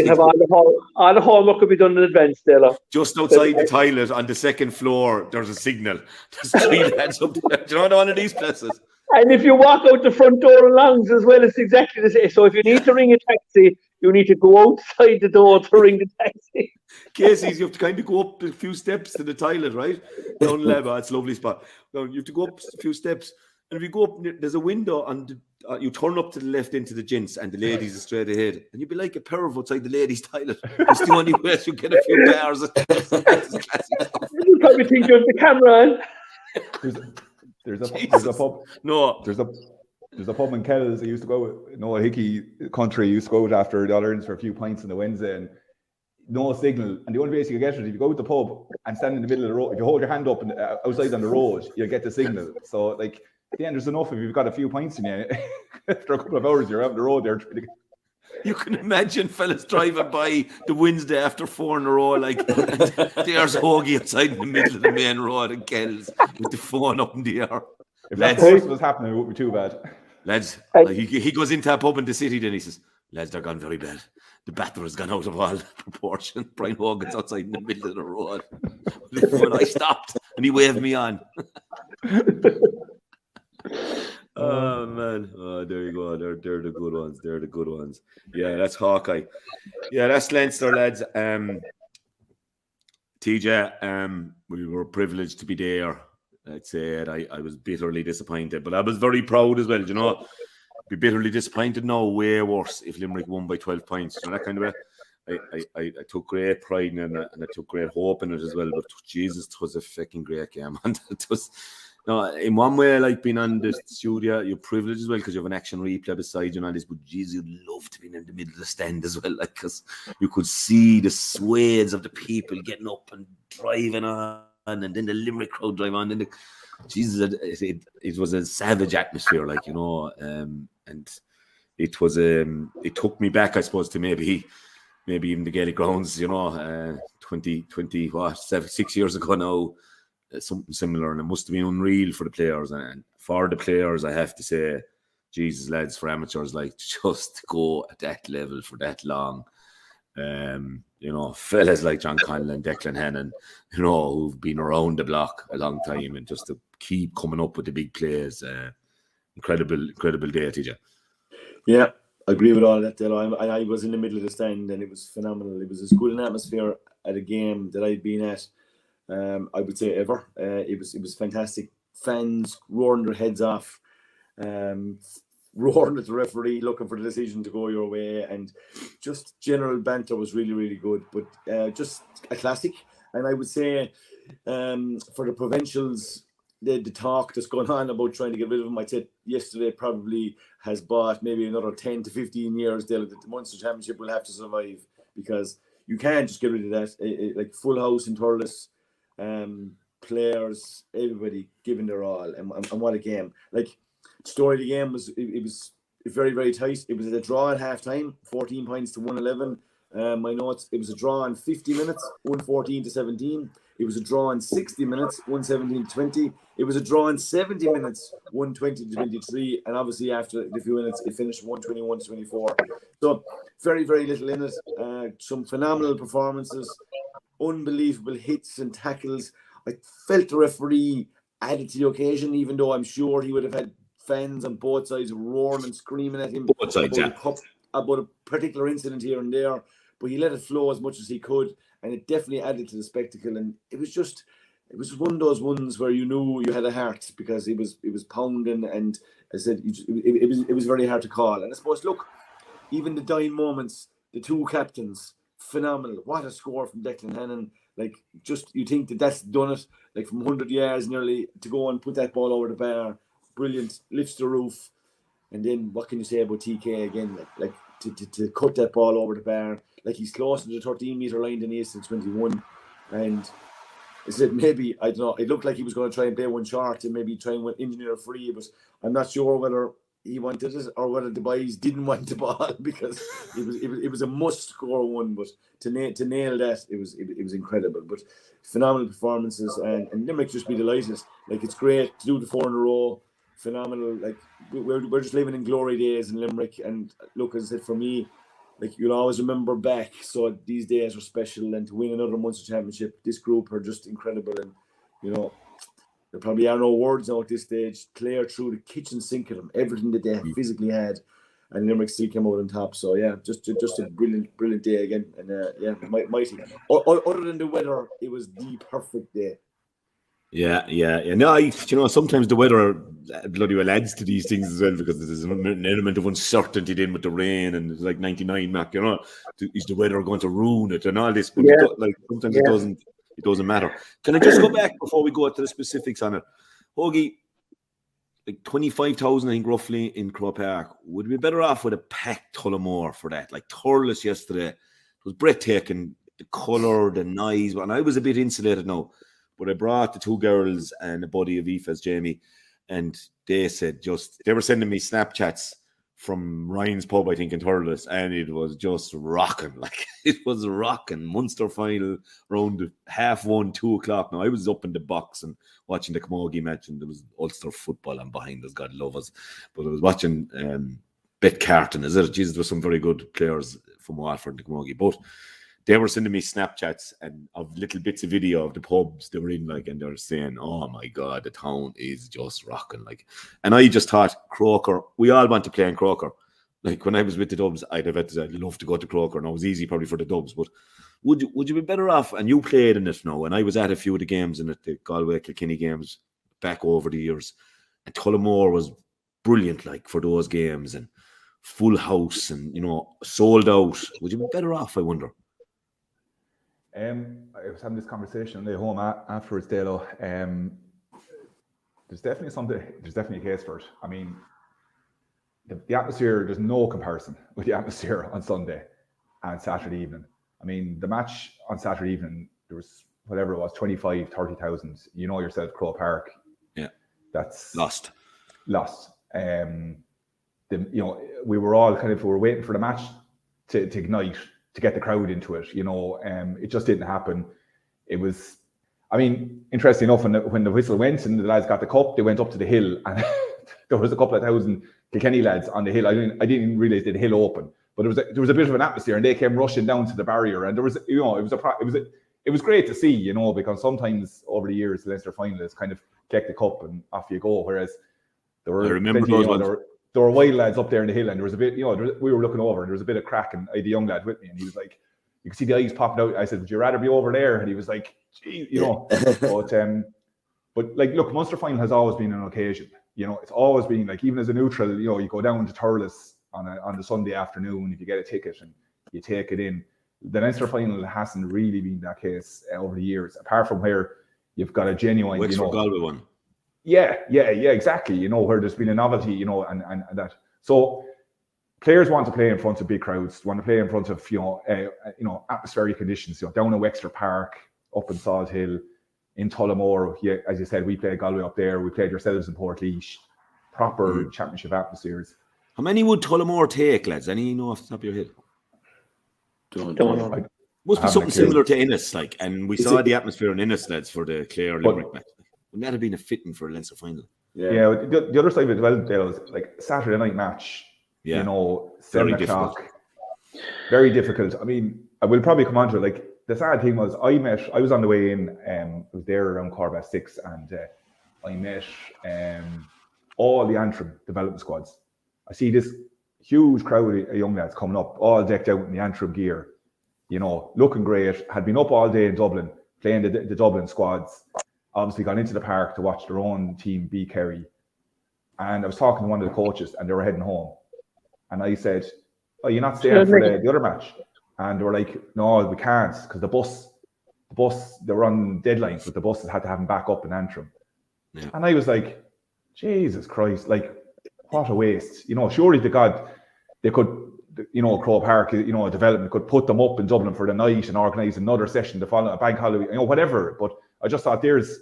have all the homework could be done in advance, Dalo. Just outside the toilet on the second floor, there's a signal. There's 3 lads up there. Do you know one of these places? And if you walk out the front door in Longs as well, it's exactly the same. So if you need to ring a taxi, you need to go outside the door to ring the taxi. Casey's, you have to kind of go up a few steps to the toilet, right? Down Leba, it's a lovely spot. You have to go up a few steps. And if you go up, there's a window on you turn up to the left into the gents and the ladies are straight ahead. And you'd be like a perv outside the ladies' toilet. It's the only way you get a few bars. You probably think you have the camera on. There's a pub. No. There's a pub in Kells. I used to go with Noah Hickey country. Used to go out after the All-Irelands for a few pints on the Wednesday and no signal. And the only place you can get it is if you go to the pub and stand in the middle of the road. If you hold your hand up outside on the road, you'll get the signal. So like at the end, there's enough if you've got a few pints in you. After a couple of hours, you're out on the road there. You can imagine fellas driving by the Wednesday after 4 in a row, like there's Hoagie outside in the middle of the main road in Kells with the phone up in the air. If that was happening, it wouldn't be too bad. Lads, like he goes into a pub in the city, then he says, lads, they're gone very bad. The battle has gone out of all proportion. Brian Hogan's outside in the middle of the road. I stopped and he waved me on. Oh man, there you go. They're the good ones. They're the good ones. Yeah, that's Hawkeye. Yeah, that's Leinster, lads. TJ, we were privileged to be there. I'd say I was bitterly disappointed, but I was very proud as well. You know, be bitterly disappointed. No, way worse if Limerick won by 12 points. You know, that kind of way. I took great pride in it and I took great hope in it as well. But Jesus, it was a fucking great game, and it was. No, in one way, like being on the studio, you're privileged as well because you have an action replay beside you and all this. But geez, you'd love to be in the middle of the stand as well, like because you could see the swathes of the people getting up and driving on, and then the Limerick crowd drive on. And Jesus, it was a savage atmosphere, like you know, and it was it took me back, I suppose, to maybe even the Gaelic grounds, you know, 6 years ago now. Something similar, and it must have been unreal for the players. And for the players, I have to say, Jesus, lads, for amateurs, like just to go at that level for that long. You know, fellas like John Connell and Declan Hannon, you know, who've been around the block a long time, and just to keep coming up with the big plays. Incredible day, TJ. Yeah, I agree with all that. I was in the middle of the stand, and it was phenomenal. It was as good an atmosphere at a game that I'd been at. I would say ever. It was fantastic. Fans roaring their heads off, roaring at the referee, looking for the decision to go your way, and just general banter was really, really good. But just a classic. And I would say for the provincials, the talk that's going on about trying to get rid of him, I'd say yesterday probably has bought maybe another 10 to 15 years that the Munster Championship will have to survive, because you can't just get rid of that. Like full house in Thurles, players, everybody giving their all, and what a game! Like, the story of the game was it was very, very tight. It was a draw at half time, 14 points to 111. My notes, it was a draw in 50 minutes, 114 to 17. It was a draw in 60 minutes, 117 to 20. It was a draw in 70 minutes, 120 to 23. And obviously after the few minutes, it finished 121 to 24. So very, very little in it. Some phenomenal performances, unbelievable hits and tackles. I felt the referee added to the occasion, even though I'm sure he would have had fans on both sides roaring and screaming at him Both sides, about a particular incident here and there. But he let it flow as much as he could, and it definitely added to the spectacle. And it was one of those ones where you knew you had a heart, because it was pounding, and I said it was very hard to call. And I suppose, look, even the dying moments, the two captains, phenomenal. What a score from Declan Hannon! Like, just you think that's done it, like from 100 yards nearly, to go and put that ball over the bar, brilliant, lifts the roof. And then what can you say about TK again? Like to cut that ball over the bar, like he's closer to the 13-meter line than he is to 21. And I said, maybe, I don't know, it looked like he was going to try and play one short and maybe try and engineer a free, but I'm not sure whether he wanted it or whether the boys didn't want the ball, because it was a must score one. But to nail that, it was incredible. But phenomenal performances, and Limerick just be delighted. Like, it's great to do the 4 in a row. Phenomenal. Like, we're just living in glory days in Limerick. And look, as I said, for me, like, you'll always remember back. So these days are special, and to win another Munster Championship, this group are just incredible. And there probably are no words now at this stage. Clare threw the kitchen sink at them, everything that they physically had, and Limerick still came out on top. So yeah, just a brilliant day again. And mighty. Other than the weather, it was the perfect day. Yeah. No, sometimes the weather bloody well adds to these things as well, because there's an element of uncertainty then with the rain, and it's like 99 Mac, is the weather going to ruin it and all this? But sometimes it doesn't matter. Can I just go back before we go to the specifics on it? Hoagie, like 25,000, I think, roughly in Croke Park. Would we be better off with a packed Tullamore for that? Like Thurles yesterday, it was breathtaking, the colour, the noise, and I was a bit insulated now. But I brought the two girls and a buddy of Aoife's, Jamie, and they said they were sending me Snapchats from Ryan's pub, I think, in Thurles, and it was just rocking. Like, it was rocking. Munster final around 1:30, 2 o'clock. Now, I was up in the box and watching the Camogie match, and there was Ulster football on behind us, God love us. But I was watching Bet Carton, Jesus, there were some very good players from Waterford and the Camogie. But they were sending me Snapchats and of little bits of video of the pubs they were in, like, and they were saying, "Oh my God, the town is just rocking!" Like, and I just thought, Croker, we all want to play in Croker. Like, when I was with the Dubs, I'd love to go to Croker, and it was easy probably for the Dubs. But would you be better off? And you played in it now, and I was at a few of the games in it, the Galway, Kilkenny games back over the years, and Tullamore was brilliant, like, for those games, and full house, and sold out. Would you be better off, I wonder? I was having this conversation at home afterwards, Dalo. There's definitely a case for it. I mean, the atmosphere, there's no comparison with the atmosphere on Sunday and Saturday evening. I mean, the match on Saturday evening, there was whatever it was, 25, 30,000. You know yourself, Croke Park. Yeah. That's lost. We were all we were waiting for the match to ignite, to get the crowd into it. It just didn't happen. It was, I mean, interesting enough, when the whistle went and the lads got the cup, they went up to the hill, and there was a couple of thousand Kilkenny lads on the hill. I didn't even realise the hill open, but there was a bit of an atmosphere, and they came rushing down to the barrier, and there was, it was great to see, because sometimes over the years the Leinster finalists kind of collect the cup and off you go, whereas there were wild lads up there in the hill, and there was a bit, we were looking over, and there was a bit of crack, and I had the young lad with me, and he was like, you could see the eyes popping out. I said, would you rather be over there? And he was like, gee, but like, look, Munster final has always been an occasion. It's always been, like, even as a neutral, you go down to Thurles on the Sunday afternoon if you get a ticket and you take it in. The Leinster final hasn't really been that case over the years, apart from where you've got a genuine, Wexford Galway one. Yeah, exactly. You know, where there's been a novelty, you know, and that. So players want to play in front of big crowds, want to play in front of, atmospheric conditions, down in Wexford Park, up in Salt Hill, in Tullamore. Yeah, as you said, we played Galway up there. We played yourselves in Portlaoise. Proper championship atmospheres. How many would Tullamore take, lads? Any know off the top of your head? Don't know. Must be something similar to Innis, and we saw the atmosphere in Innis, lads, for the Clare Limerick match. Wouldn't that have been a fitting for a Leinster final? Yeah, the other side of it, well, Dale, is like Saturday night match. Yeah. 7 o'clock. Very difficult. I mean, I will probably come on to it. Like, the sad thing was, I was on the way in, I was there around 6:15, and I met all the Antrim development squads. I see this huge crowd of young lads coming up, all decked out in the Antrim gear, looking great, had been up all day in Dublin, playing the Dublin squads, obviously gone into the park to watch their own team beat Kerry. And I was talking to one of the coaches, and they were heading home. And I said, "Oh, you're not staying for the other match?" And they were like, "No, we can't, because the bus, they were on deadlines, but the buses had to have them back up in Antrim." Yeah. And I was like, Jesus Christ, like, what a waste. Surely to God, they could, Crow Park, development could put them up in Dublin for the night and organise another session to follow a bank holiday, whatever. But I just thought, there's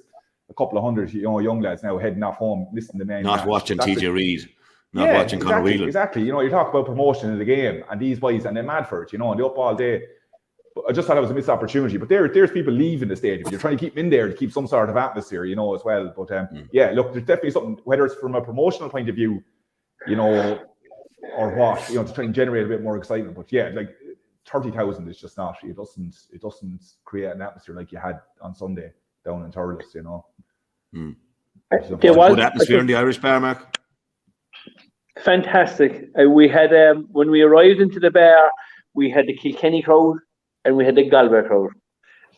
a couple of hundred, young lads now heading off home, listening to men. Not watching TJ Reid. Not watching Conor Whelan. Exactly. You talk about promotion in the game, and these boys, and they're mad for it, and they're up all day. But I just thought it was a missed opportunity. But there's people leaving the stadium. You're trying to keep them in there to keep some sort of atmosphere, as well. But look, there's definitely something, whether it's from a promotional point of view, or what, to try and generate a bit more excitement. But yeah, like 30,000 is just not. It doesn't create an atmosphere like you had on Sunday down in Thurles, There was good atmosphere in the Irish bar, Mark. Fantastic. We had when we arrived into the bar, we had the Kilkenny crowd and we had the Galway crowd.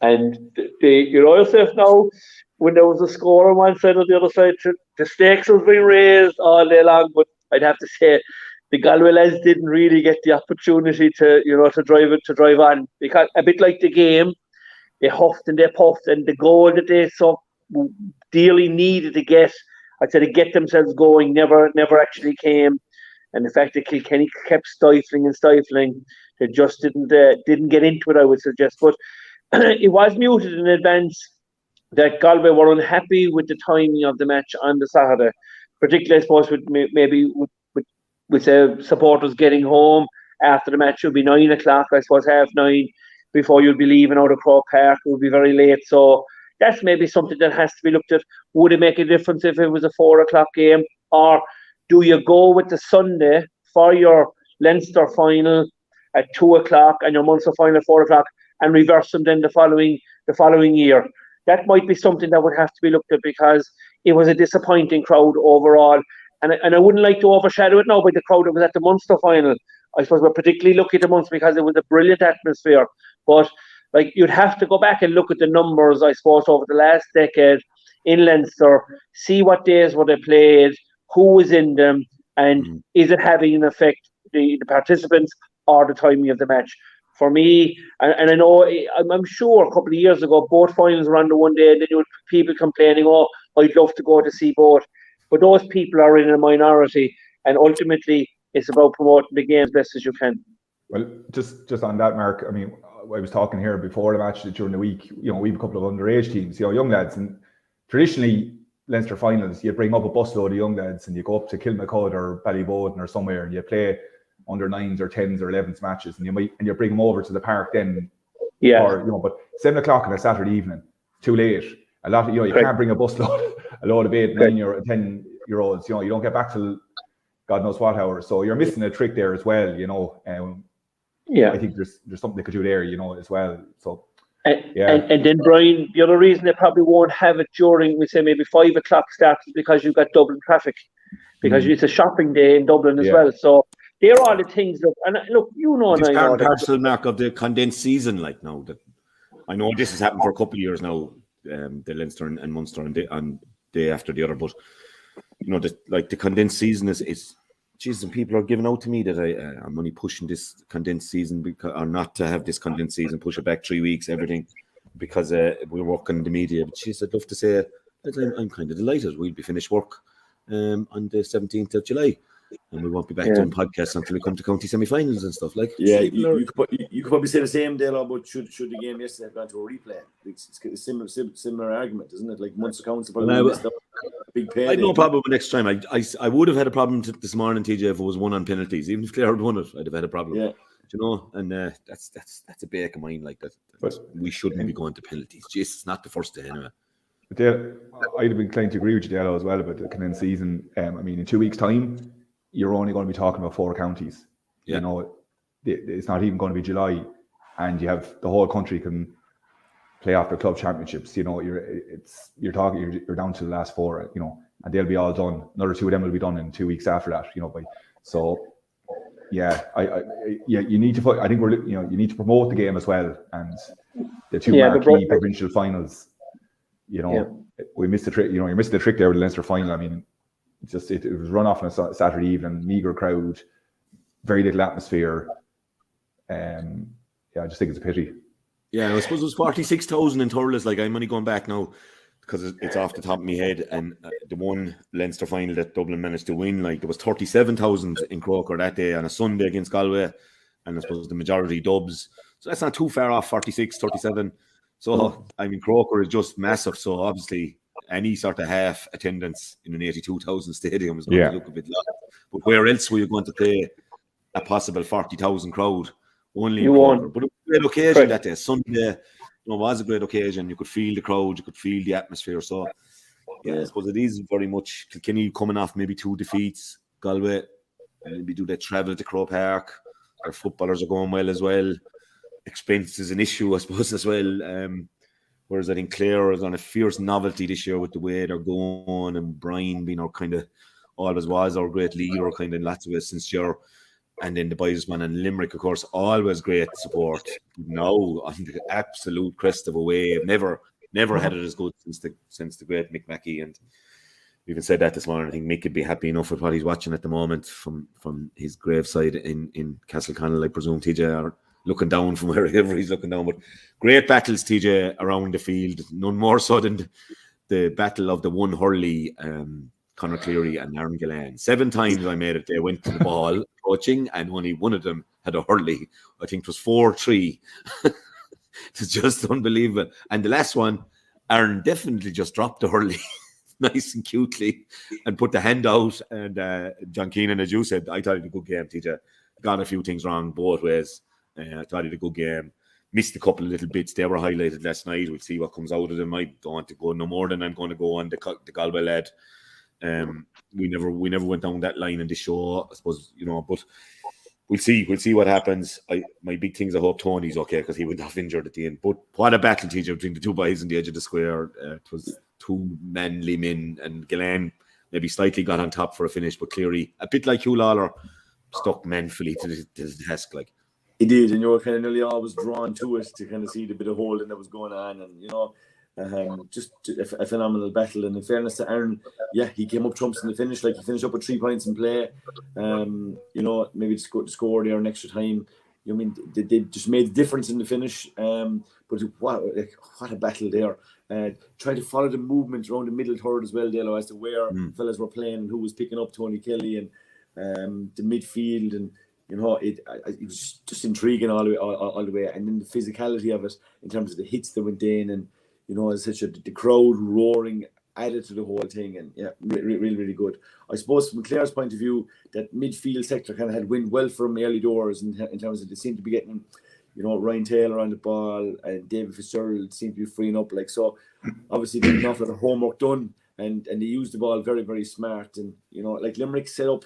And you know yourself now, when there was a score on one side or the other side, the stakes was being raised all day long. But I'd have to say, the Galway lads didn't really get the opportunity to drive on, because a bit like the game, they huffed and they puffed, and the goal that they so dearly needed to get, I'd say, to get themselves going, never actually came. And the fact that Kilkenny kept stifling, they just didn't get into it, I would suggest. But it was muted in advance that Galway were unhappy with the timing of the match on the Saturday, particularly, I suppose, with supporters getting home after the match. It would be 9 o'clock, I suppose, 9:30, before you'd be leaving out of Croke Park. It would be very late. So that's maybe something that has to be looked at. Would it make a difference if it was a 4 o'clock game? Or do you go with the Sunday for your Leinster final at 2 o'clock and your Munster final at 4 o'clock and reverse them then the following year? That might be something that would have to be looked at, because it was a disappointing crowd overall. And I wouldn't like to overshadow it now by the crowd that was at the Munster final. I suppose we're particularly lucky at the Munster because it was a brilliant atmosphere. But like, you'd have to go back and look at the numbers, I suppose, over the last decade in Leinster, see what days were they played, who was in them, and is it having an effect, the participants or the timing of the match? For me, and I know, I'm sure a couple of years ago, both finals were on the one day, and then you had people complaining, "Oh, I'd love to go to see both." But those people are in a minority, and ultimately, it's about promoting the game as best as you can. Well, just on that, Mark, I mean, I was talking here before the match during the week, we have a couple of underage teams, young lads, and traditionally, Leinster finals, you bring up a busload of young lads and you go up to Kilmacud or Ballyboden or somewhere, and you play under 9s or 10s or 11s matches, and you bring them over to the park then. Yeah. Or, but 7 o'clock on a Saturday evening, too late. A lot of, you can't bring a busload, a load of 8, 9 or 10-year-olds, you don't get back till God knows what hour. So you're missing a trick there as well, I think there's something they could do there, as well. So and then, Brian, the other reason they probably won't have it during, we say, maybe 5 o'clock start is because you've got Dublin traffic, because it's a shopping day in Dublin as well. So they're all the things that, and look, it's part and parcel, Mark, of the condensed season. Like, now that I know this has happened for a couple of years now, the Leinster and Munster and day after the other, but the condensed season is. Jesus, and people are giving out to me that I'm only pushing this condensed season or not to have this condensed season, push it back 3 weeks, everything, because we're working in the media. But jeez, I'd love to say I'm kind of delighted. We'll be finished work on the 17th of July. And we won't be back doing podcasts until we come to county semi-finals and stuff. Like, yeah, you could probably say the same, Dalo, but should the game yesterday have gone to a replay? It's a similar argument, isn't it? Like Munster Council probably missed up a big payday. I had no problem with next time. I would have had a problem this morning, TJ, if it was won on penalties. Even if Clare had won it, I'd have had a problem. Yeah. You know, and that's a bake of mine like that. But we shouldn't be going to penalties. Jeez, it's not the first day anyway. But I'd have been inclined to agree with you, Dalo, as well about the condensed season. I mean, in 2 weeks' time, you're only going to be talking about 4 counties. Yeah. You know, it's not even going to be July, and you have the whole country can play off their club championships. You know, you're down to the last 4. You know, and they'll be all done. Another 2 of them will be done in 2 weeks after that. You know, yeah, you need to. I think you need to promote the game as well, and the 2 marquee provincial finals. You know, we missed the trick. You know, you missed the trick there with the Leinster final. I mean, it was run off on a Saturday evening, meager crowd, very little atmosphere. I just think it's a pity. Yeah, I suppose it was 46,000 in Thurles. Like, I'm only going back now because it's off the top of my head. And the one Leinster final that Dublin managed to win, like, there was 37,000 in Croker that day on a Sunday against Galway, and I suppose the majority dubs. So that's not too far off 46, 37. So I mean, Croker is just massive. So obviously, any sort of half attendance in an 82,000 stadium is going to look a bit low. But where else were you going to play a possible 40,000 crowd? Only in Croker. But it was a great occasion that day. Sunday, was a great occasion. You could feel the crowd, you could feel the atmosphere. So, I suppose it is very much Kilkenny coming off maybe 2 defeats, Galway, and maybe do they travel to Croke Park. Our footballers are going well as well. Expense is an issue, I suppose, as well. Whereas I think Clare is on a fierce novelty this year with the way they're going, and Brian being our kind of always was our great leader, kind of in lots of ways since year. And then the boys man and Limerick, of course, always great support. Now on the absolute crest of a wave, never had it as good since the great Mick Mackey. And we even said that this morning. I think Mick could be happy enough with what he's watching at the moment from his graveside in Castleconnell, I presume, TJ, or looking down from wherever he's looking down. But great battles, TJ, around the field. None more so than the battle of the one Hurley, Conor Cleary and Aaron Gillan. 7 times I made it. They went to the ball coaching, and only one of them had a Hurley. I think it was 4-3. It's just unbelievable. And the last one, Aaron definitely just dropped the Hurley nice and cutely and put the hand out. And John Keenan, as you said, I thought he had a good game, TJ. Got a few things wrong both ways. I thought he had a good game. Missed a couple of little bits. They were highlighted last night. We'll see what comes out of them. I don't want to go no more than I'm going to go on the Galway lad. We never went down that line in the show, I suppose, but we'll see what happens. My big things, I hope Tony's okay, because he went off injured at the end. But what a battle, TJ, between the 2 boys on the edge of the square. It was 2 manly men, and Gillan maybe slightly got on top for a finish, but Cleary, a bit like Hugh Lawler, stuck manfully to the desk. Like, he did, and you were kind of nearly always drawn to it to kind of see the bit of holding that was going on, and just a phenomenal battle. And in fairness to Aaron, he came up trumps in the finish. Like, he finished up with 3 points in play. Maybe to score there in extra time. I mean, they just made the difference in the finish. But what a battle there. Trying to follow the movement around the middle third as well, Dalo, as to where fellas were playing and who was picking up Tony Kelly and the midfield, and it was just intriguing all the way. And then the physicality of it in terms of the hits that went in, and as such the crowd roaring added to the whole thing, and really good. I suppose from Clare's point of view, that midfield sector kind of had went well from early doors in terms of they seemed to be getting, Ryan Taylor on the ball, and David Fitzgerald seemed to be freeing up. Like, so obviously they had enough of the homework done, and they used the ball very, very smart. And like Limerick set up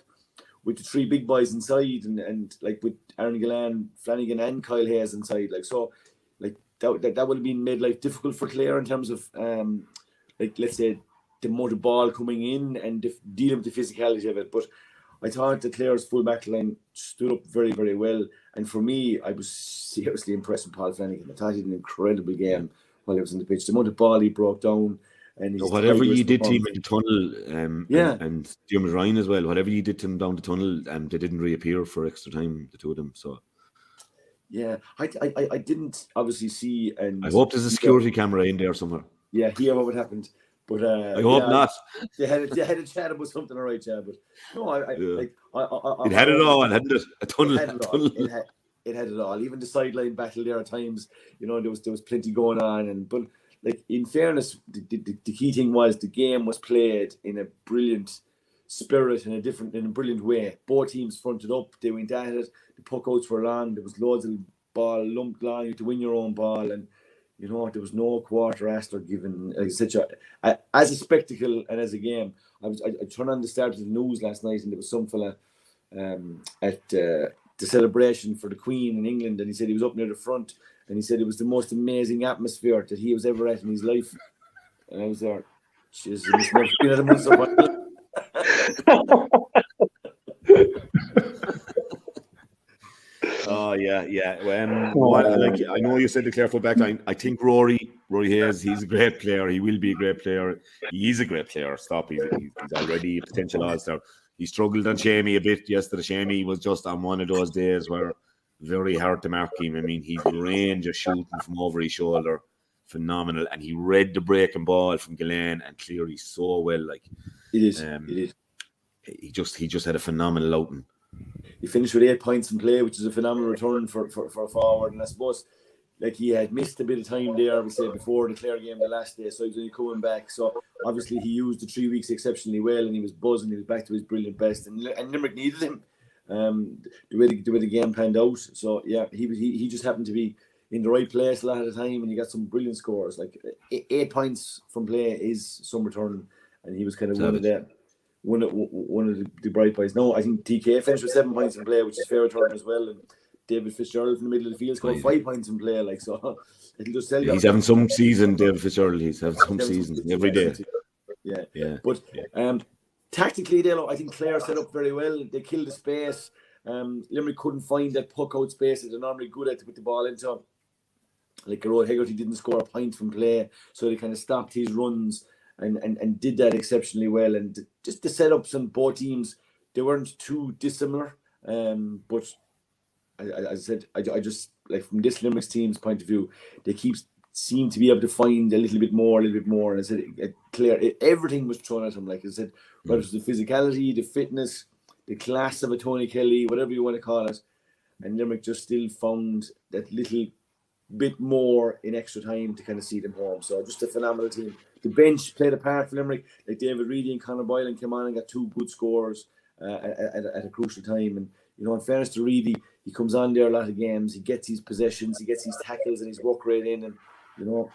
with the 3 big boys inside, and like with Aaron Gillan, Flanagan, and Kyle Hayes inside. Like, so like that would have been made life difficult for Clare in terms of like, let's say, the amount of ball coming in and dealing with the physicality of it. But I thought the Clare's full back line stood up very, very well. And for me, I was seriously impressed with Paul Flanagan. I thought he did an incredible game while he was on the pitch. The amount of ball he broke down. And whatever you did to him in the tunnel, and Dermot Ryan as well, whatever you did to him down the tunnel, they didn't reappear for extra time, the 2 of them. So I didn't obviously see. And I hope there's a security camera in there somewhere. Yeah, hear what happened. But I hope not. They had a chat about something, all right, yeah. But no, it had it all, hadn't it? A tunnel. It had it all. Even the sideline battle there at times, there was plenty going on. But like in fairness, the key thing was the game was played in a brilliant spirit, in a brilliant way. Both teams fronted up. They went at it. The puck outs were long. There was loads of ball lumped long. You had to win your own ball, and there was no quarter asked or given. As a spectacle and as a game. I turned on the start of the news last night, and there was some fella at the celebration for the Queen in England, and he said he was up near the front, and he said it was the most amazing atmosphere that he was ever at in his life. And I was there, jeez, it must never been at a Munster final. Oh yeah. I know you said the Clare full back line. I think Rory Hayes, he's a great player. He will be a great player. He is a great player. He's already a potential all-star. He struggled on Shamey a bit yesterday. Shamey was just on one of those days where very hard to mark him. I mean, his range of shooting from over his shoulder, phenomenal. And he read the breaking ball from Gillane and clearly so well. Like it is. He just had a phenomenal outing. He finished with 8 points in play, which is a phenomenal return for a forward. And I suppose, like, he had missed a bit of time there, I would say, before the Clare game the last day, so he was only coming back. So obviously he used the 3 weeks exceptionally well, and he was buzzing. He was back to his brilliant best, and Limerick needed him. The way the game panned out. So yeah, he just happened to be in the right place a lot of the time, and he got some brilliant scores. Like 8 points from play is some return, and he was kind of one of the bright boys. No, I think TK finished with 7 points in play, which is fair return as well. And David Fitzgerald in the middle of the field scored 5 points in play. Like, so it'll just tell you. He's having some season, David Fitzgerald. He's having some season every day. Yeah. But tactically, Dalo, I think Clare set up very well. They killed the space. Limerick couldn't find that puck out space that they're normally good at to put the ball into. Like Gerard Hegarty didn't score a point from play, so they kind of stopped his runs and did that exceptionally well. And just the setups on both teams, they weren't too dissimilar. But as I said, I just, like, from this Limerick's team's point of view, they seem to be able to find a little bit more. And I said, Clare, everything was thrown at them. Like I said, whether it was the physicality, the fitness, the class of a Tony Kelly, whatever you want to call it, and Limerick just still found that little bit more in extra time to kind of see them home. So just a phenomenal team. The bench played a part for Limerick. Like David Reedy and Conor Boylan came on and got 2 good scores at a crucial time. And in fairness to Reedy, he comes on there a lot of games. He gets his possessions, he gets his tackles, and his work rate in. And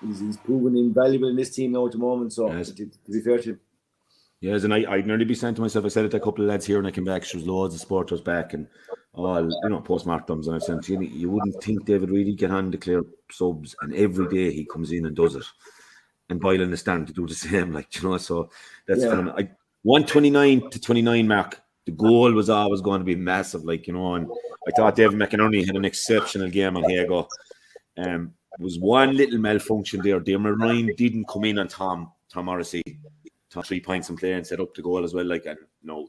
he's proven invaluable in this team now at the moment. So to be fair to him. Yes, and I'd nearly be saying to myself, I said it to a couple of lads here when I came back, there was loads of supporters back and all, post-mortems, and I've said, you wouldn't think David Reedy get on the Clare subs, and every day he comes in and does it. And Boylan is starting to do the same, so that's kind of 129 to 29 mark. The goal was always going to be massive, and I thought David McInerney had an exceptional game on Hago. Was one little malfunction there. Dermot Ryan didn't come in on Tom Morrissey. 3 points in play and set up the goal as well.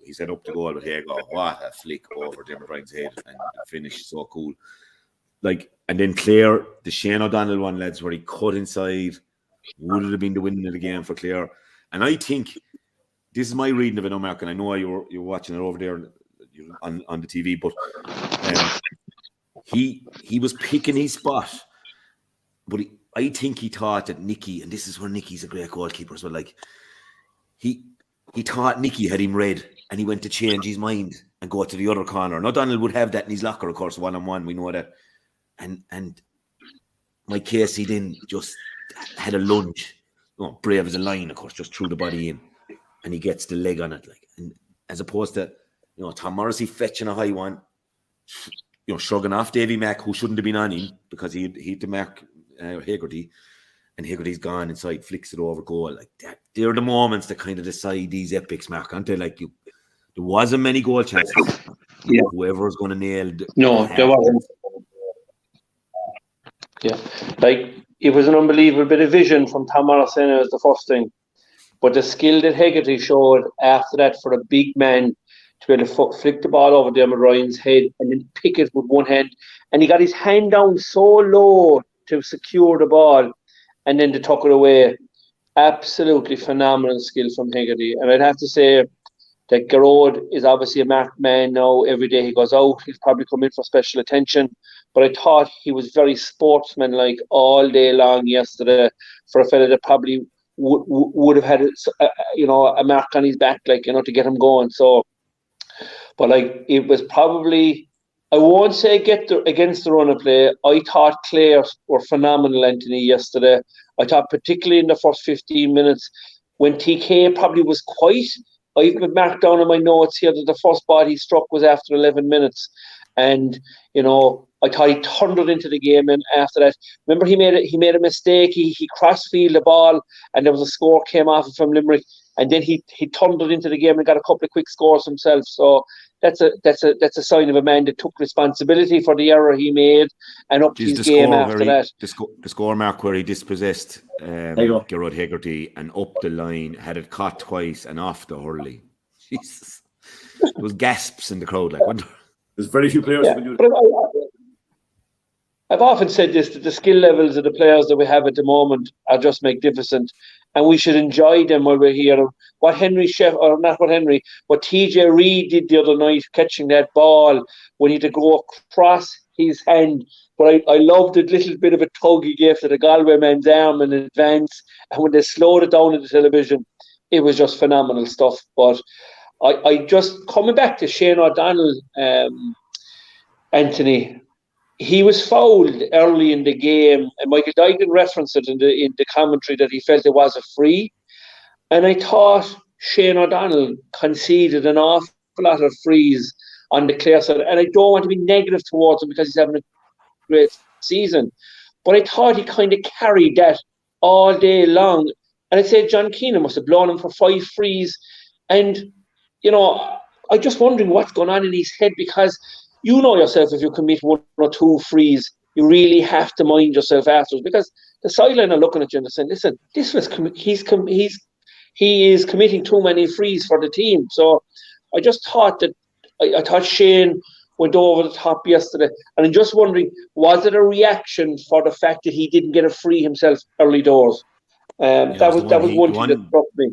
He set up the goal with Hago. What a flick over Dermot Ryan's head and finish. So cool. And then Clare, the Shane O'Donnell one, lads, where he cut inside, would it have been the winning of the game for Clare? And I think this is my reading of it, Mark, and I know you're watching it over there on the TV, but he was picking his spot, but I think he thought that Nicky, and this is where Nicky's a great goalkeeper as well, he thought Nicky had him read, and he went to change his mind and go to the other corner. And O'Donnell would have that in his locker, of course, 1-on-1, we know that. And Mike Casey then just had a lunge. Brave as a lion, of course, just threw the body in, and he gets the leg on it. And as opposed to, Tom Morrissey fetching a high one, shrugging off Davy Mack, who shouldn't have been on him because he had to mark Hegarty. And Hegarty's gone inside, flicks it over goal. Like that, they're the moments that kind of decide these epics, Mark, aren't they? There wasn't many goal chances. Yeah. Whoever was going to nail. No, there wasn't. Yeah, it was an unbelievable bit of vision from Tom Morrison as the first thing, but the skill that Hegarty showed after that for a big man to be able to flick the ball over Dermot Ryan's head and then pick it with one hand, and he got his hand down so low to secure the ball. And then to tuck it away. absolutely phenomenal skill from Hegarty. And I'd have to say that Garrod is obviously a marked man now. Every day he goes out, he'll probably come in for special attention. But I thought he was very sportsmanlike all day long yesterday for a fella that probably would have had a mark on his back, to get him going. So, but it was probably, I won't say against the run of play. I thought Clare were phenomenal, Anthony, yesterday. I thought particularly in the first 15 minutes when TK probably was quiet. I've marked down in my notes here that the first ball he struck was after 11 minutes. And, I thought he turned it into the game. And after that, remember he made a mistake. He cross-fielded the ball and there was a score came off from Limerick. And then he turned it into the game and got a couple of quick scores himself. So that's a sign of a man that took responsibility for the error he made and upped his game after that. The score mark where he dispossessed Garrod Hegarty and up the line, had it caught twice and off the hurley. Jesus. There was gasps in the crowd. There's very few players who can do that. I've often said this, that the skill levels of the players that we have at the moment are just magnificent, and we should enjoy them while we're here. What TJ Reid did the other night, catching that ball when he had to go across his hand. But I loved the little bit of a tug he gave to the Galway man's arm in advance, and when they slowed it down on the television, it was just phenomenal stuff. But I just, coming back to Shane O'Donnell, Anthony, he was fouled early in the game, and Michael Dygan referenced it in the commentary that he felt it was a free. And I thought Shane O'Donnell conceded an awful lot of frees on the Clare side. And I don't want to be negative towards him because he's having a great season. But I thought he kind of carried that all day long. And I'd say John Keenan must have blown him for 5 frees. And, I'm just wondering what's going on in his head, because you know yourself, if you commit 1 or 2 frees, you really have to mind yourself afterwards, because the sideline are looking at you and saying, listen, he is committing too many frees for the team. So I just thought that I thought Shane went over the top yesterday, and I'm just wondering, was it a reaction for the fact that he didn't get a free himself early doors? That was one thing that struck me.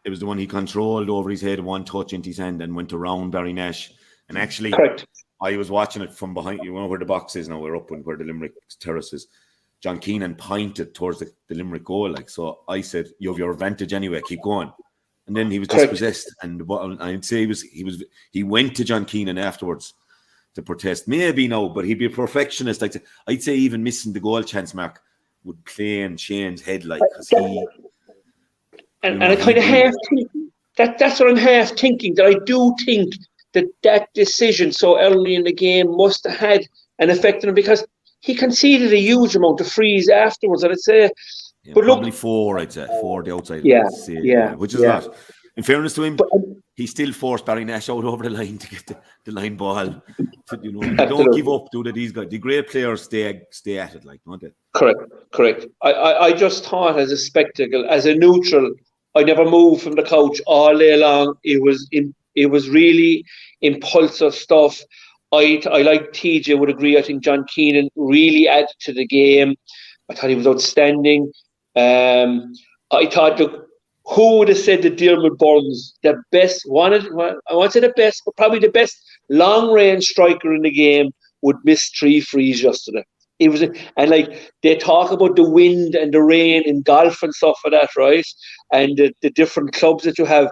It was the one he controlled over his head, 1 touch into his hand, and went around Barry Nash. And actually, correct. I was watching it from behind. You know where the box is now. We're up where the Limerick terrace is. John Keenan pointed towards the Limerick goal. So I said, "You have your advantage anyway. Keep going." And then he was dispossessed. And what I'd say he went to John Keenan afterwards to protest. Maybe no, but he'd be a perfectionist. I'd say even missing the goal chance mark would play in Shane's head, because he. And I kind of half think that's what I'm half thinking. That I do think that decision so early in the game must have had an effect on him, because he conceded a huge amount of frees afterwards. And I'd say, but probably 4. I'd say 4 the outside. Which is a lot. In fairness to him, he still forced Barry Nash out over the line to get the line ball. They don't give up, do they? These guys, the great players, stay at it, don't they? Correct. I just thought, as a spectacle, as a neutral, I never moved from the couch all day long. It was really impulsive stuff. I like TJ would agree. I think John Keenan really added to the game. I thought he was outstanding. I thought, look, who would have said that Diarmuid Burns, I won't say the best, but probably the best long-range striker in the game, would miss 3 frees yesterday. It was, and they talk about the wind and the rain in golf and stuff like that, right? And the different clubs that you have,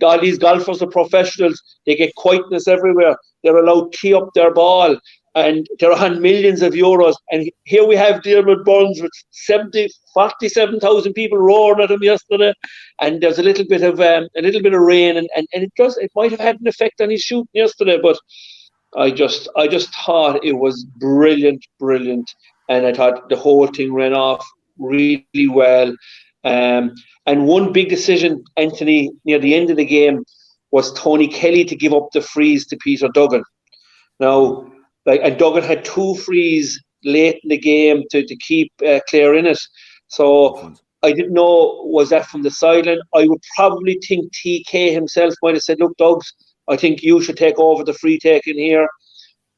all these golfers are professionals. They get quietness everywhere. They're allowed to tee up their ball, and they're on millions of euros. And here we have Diarmuid Burns with 47,000 people roaring at him yesterday, and there's a little bit of rain, and it might have had an effect on his shooting yesterday, but. I just thought it was brilliant, and I thought the whole thing ran off really well. And one big decision, Anthony, near the end of the game, was Tony Kelly to give up the frees to Peter Duggan. Now, and Duggan had 2 frees late in the game to keep Clare in it. So I didn't know, was that from the sideline? I would probably think TK himself might have said, "Look, Duggs, I think you should take over the free taking here."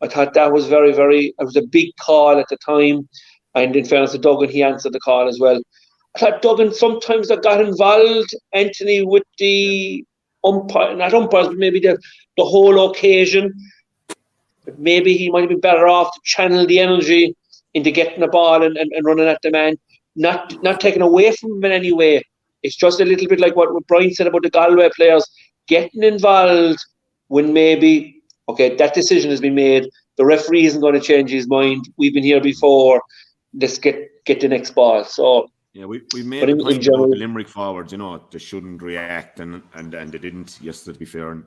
I thought that was very, very, it was a big call at the time. And in fairness to Duggan, he answered the call as well. I thought Duggan sometimes they got involved, Anthony, with the not umpires, but maybe the whole occasion. But maybe he might have been better off to channel the energy into getting the ball and running at the man, not taken away from him in any way. It's just a little bit like what Brian said about the Galway players, getting involved when maybe, okay, that decision has been made, the referee isn't going to change his mind, we've been here before, let's get the next ball. So yeah, we made the point about the Limerick forwards, they shouldn't react, and they didn't yesterday, to be fair.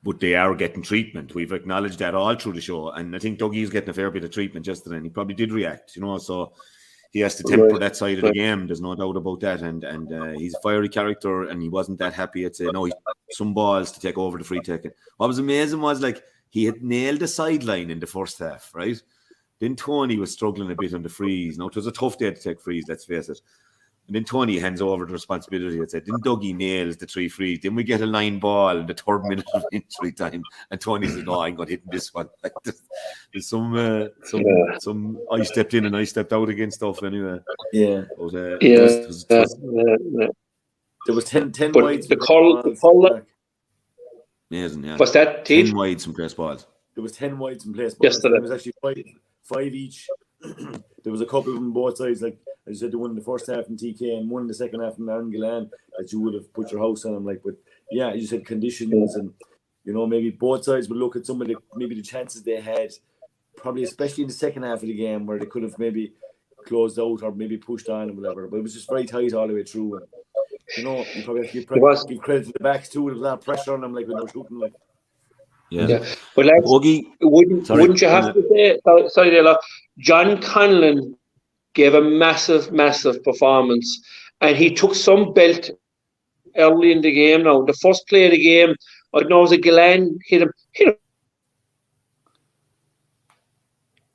But they are getting treatment. We've acknowledged that all through the show, and I think Dougie's getting a fair bit of treatment yesterday, and he probably did react, so he has to temper that side of the game. There's no doubt about that, and he's a fiery character, and he wasn't that happy. I'd say no, he some balls to take over the free taking. What was amazing was like he had nailed the sideline in the first half, right? Then Tony was struggling a bit on the frees. Now, it was a tough day to take frees, let's face it. And then Tony hands over the responsibility and said, then Dougie nails the 3 frees. Then we get a line ball in the 3rd minute of injury time. And Tony said, no, I'm going to hit this one. Like there's some I stepped in and I stepped out against stuff anyway. Yeah. But, there was 10 wides. The call. Amazing, yeah. What's that, Teach? 10 wides from place balls. There was 10 wides from place balls. Yesterday. There was actually five each. There was a couple on both sides, like as you said, the one in the first half in TK and one in the second half in Angolan that you would have put your house on. But yeah, you said conditions and maybe both sides would look at some of the chances they had, probably especially in the second half of the game where they could have maybe closed out or maybe pushed on and whatever. But it was just very tight all the way through. And, you probably have to give credit to the backs too. There was a lot of pressure on them, like when they were shooting, like. Yeah. But like, wouldn't you have to say, sorry, Dalo, John Conlon gave a massive performance, and he took some belt early in the game. Now, the first play of the game, I don't know, it was a Gillan hit him.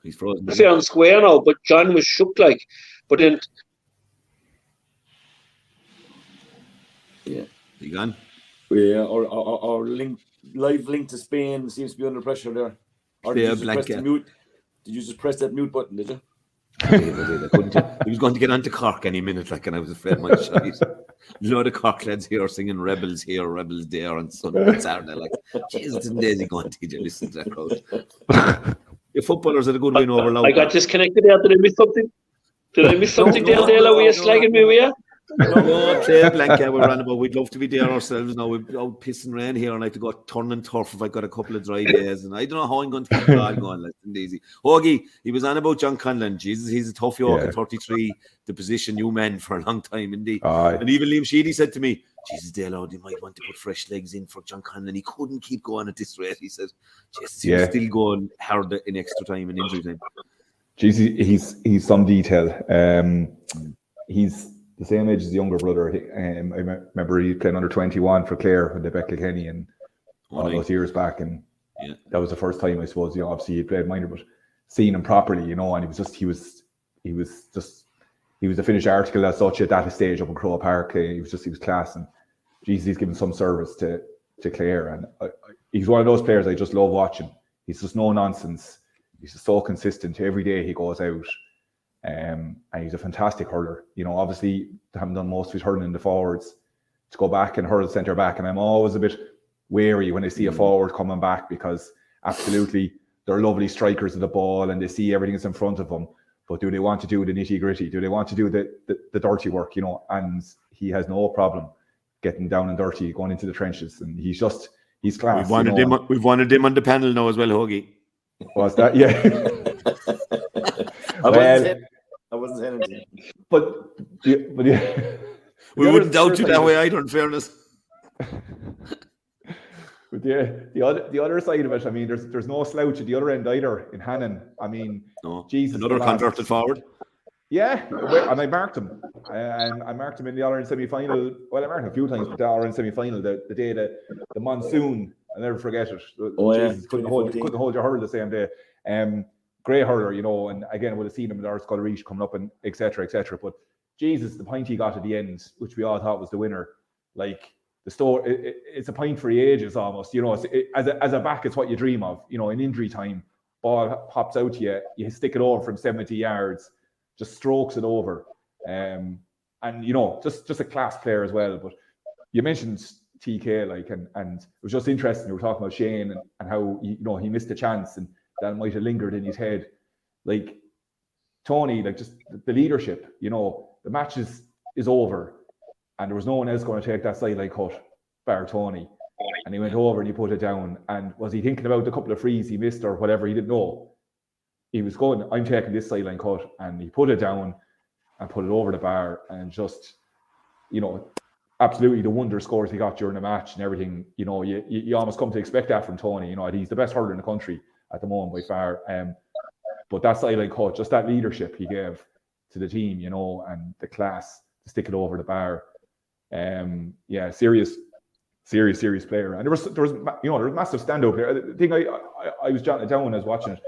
He's frozen. Fair and square now, but John was shook like. But then, yeah, he gone. Yeah, or live link to Spain seems to be under pressure there. Or did you press the mute? Did you just press that mute button? Did you? He was going to get onto Cork any minute, and I was afraid my shite. The Cork lads here singing "Rebels Here, Rebels There" on Sunday and Saturday. Like, Jesus, didn't Daisy go on TJ listen to that crowd? The footballers had a good win over Loud. I got disconnected there. Did I miss something? Dale? Were you slagging me? Were you? No, play blank. We're on about. We'd love to be there ourselves now. We're out pissing rain here, and I have to go turning turf if I got a couple of dry days. And I don't know how I'm going to keep it all going. Like easy. Hoagie, he was on about John Conlon. Jesus, he's a tough yoke at 33. The position you men for a long time, indeed. And even Liam Sheedy said to me, "Jesus, Dalo, they might want to put fresh legs in for John Conlon. He couldn't keep going at this rate." He said, "Jesus, he was still going hard in extra time and injury time." Jesus, he's some detail. He's the same age as the younger brother. I remember he played under 21 for Clare with the Beckley and all those years back, and that was the first time I suppose. Obviously he played minor, but seeing him properly, and he was a finished article as such at that stage up in Crow Park. He was class, and Jesus, he's given some service to Clare, and he's one of those players I just love watching. He's just no nonsense. He's just so consistent. Every day he goes out. And he's a fantastic hurler. Obviously, having done most of his hurling in the forwards, to go back and hurl centre back. And I'm always a bit wary when I see a forward coming back, because absolutely they're lovely strikers of the ball and they see everything that's in front of them. But do they want to do the nitty gritty? Do they want to do the dirty work? And he has no problem getting down and dirty, going into the trenches. And he's class. We've wanted him on the panel now as well, Hoagie. Was that? Yeah. I wasn't saying anything. But we wouldn't doubt you that way either, in fairness. But the other side of it, I mean, there's no slouch at the other end either in Hannon. I mean, Jesus, another converted forward. Yeah, and I marked him. I marked him in the Ireland semi-final. Well, I marked him a few times, but the Ireland semi-final, the day that the monsoon, I'll never forget it. Jesus, couldn't hold your hurl the same day. Great hurler, and again, would have seen him in the Irish Scholar Reach coming up and etc. But Jesus, the point he got at the end, which we all thought was the winner, like the story, it's a point for the ages almost. As a back, it's what you dream of. In injury time, ball pops out to you, you stick it over from 70 yards, just strokes it over. And you know, just a class player as well. But you mentioned TK, like, and it was just interesting. You were talking about Shane and how he missed a chance and that might have lingered in his head. Like Tony, like just the leadership. You know, the match is over, and there was no one else going to take that sideline cut, bar Tony. And he went over and he put it down. And was he thinking about the couple of frees he missed or whatever? He didn't know. He was going, I'm taking this sideline cut, and he put it down and put it over the bar, and just, you know, absolutely the wonder scores he got during the match and everything. You know, you almost come to expect that from Tony. You know, he's the best hurler in the country at the moment by far. But that sideline cut, just that leadership he gave to the team, you know, and the class to stick it over the bar. Yeah, serious player. And there was massive standout player. The thing I was jotting it down when I was watching it.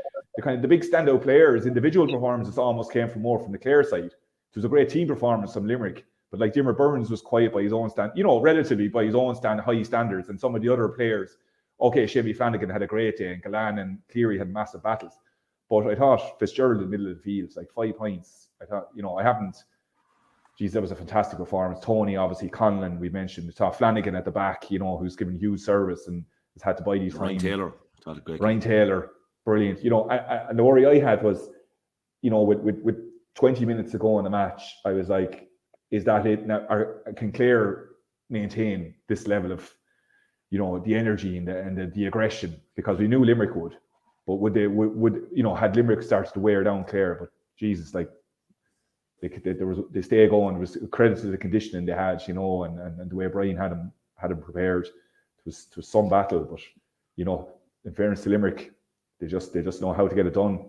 The big standout players, individual performances almost came from more from the Clare side. It was a great team performance from Limerick, but like Jimmer Burns was quiet by his own stand, you know, relatively by his own high standards, and some of the other players. Okay, Shelby Flanagan had a great day, and Galan and Cleary had massive battles. But I thought Fitzgerald in the middle of the field, it's like 5 points. I thought, you know, that was a fantastic performance. Tony, obviously, Conlon, we mentioned. We saw Flanagan at the back, you know, who's given huge service and has had to bide his time. Ryan Taylor, brilliant. You know, and the worry I had was, you know, with 20 minutes to go in the match, I was like, is that it? Now, can Clare maintain this level of, you know, the energy and the aggression? Because we knew Limerick would. But would you know, had Limerick started to wear down Clare? But Jesus, like, they stay going. It was credit to the conditioning they had, you know, and the way Brian had them prepared. It was some battle, but, you know, in fairness to Limerick, they just know how to get it done.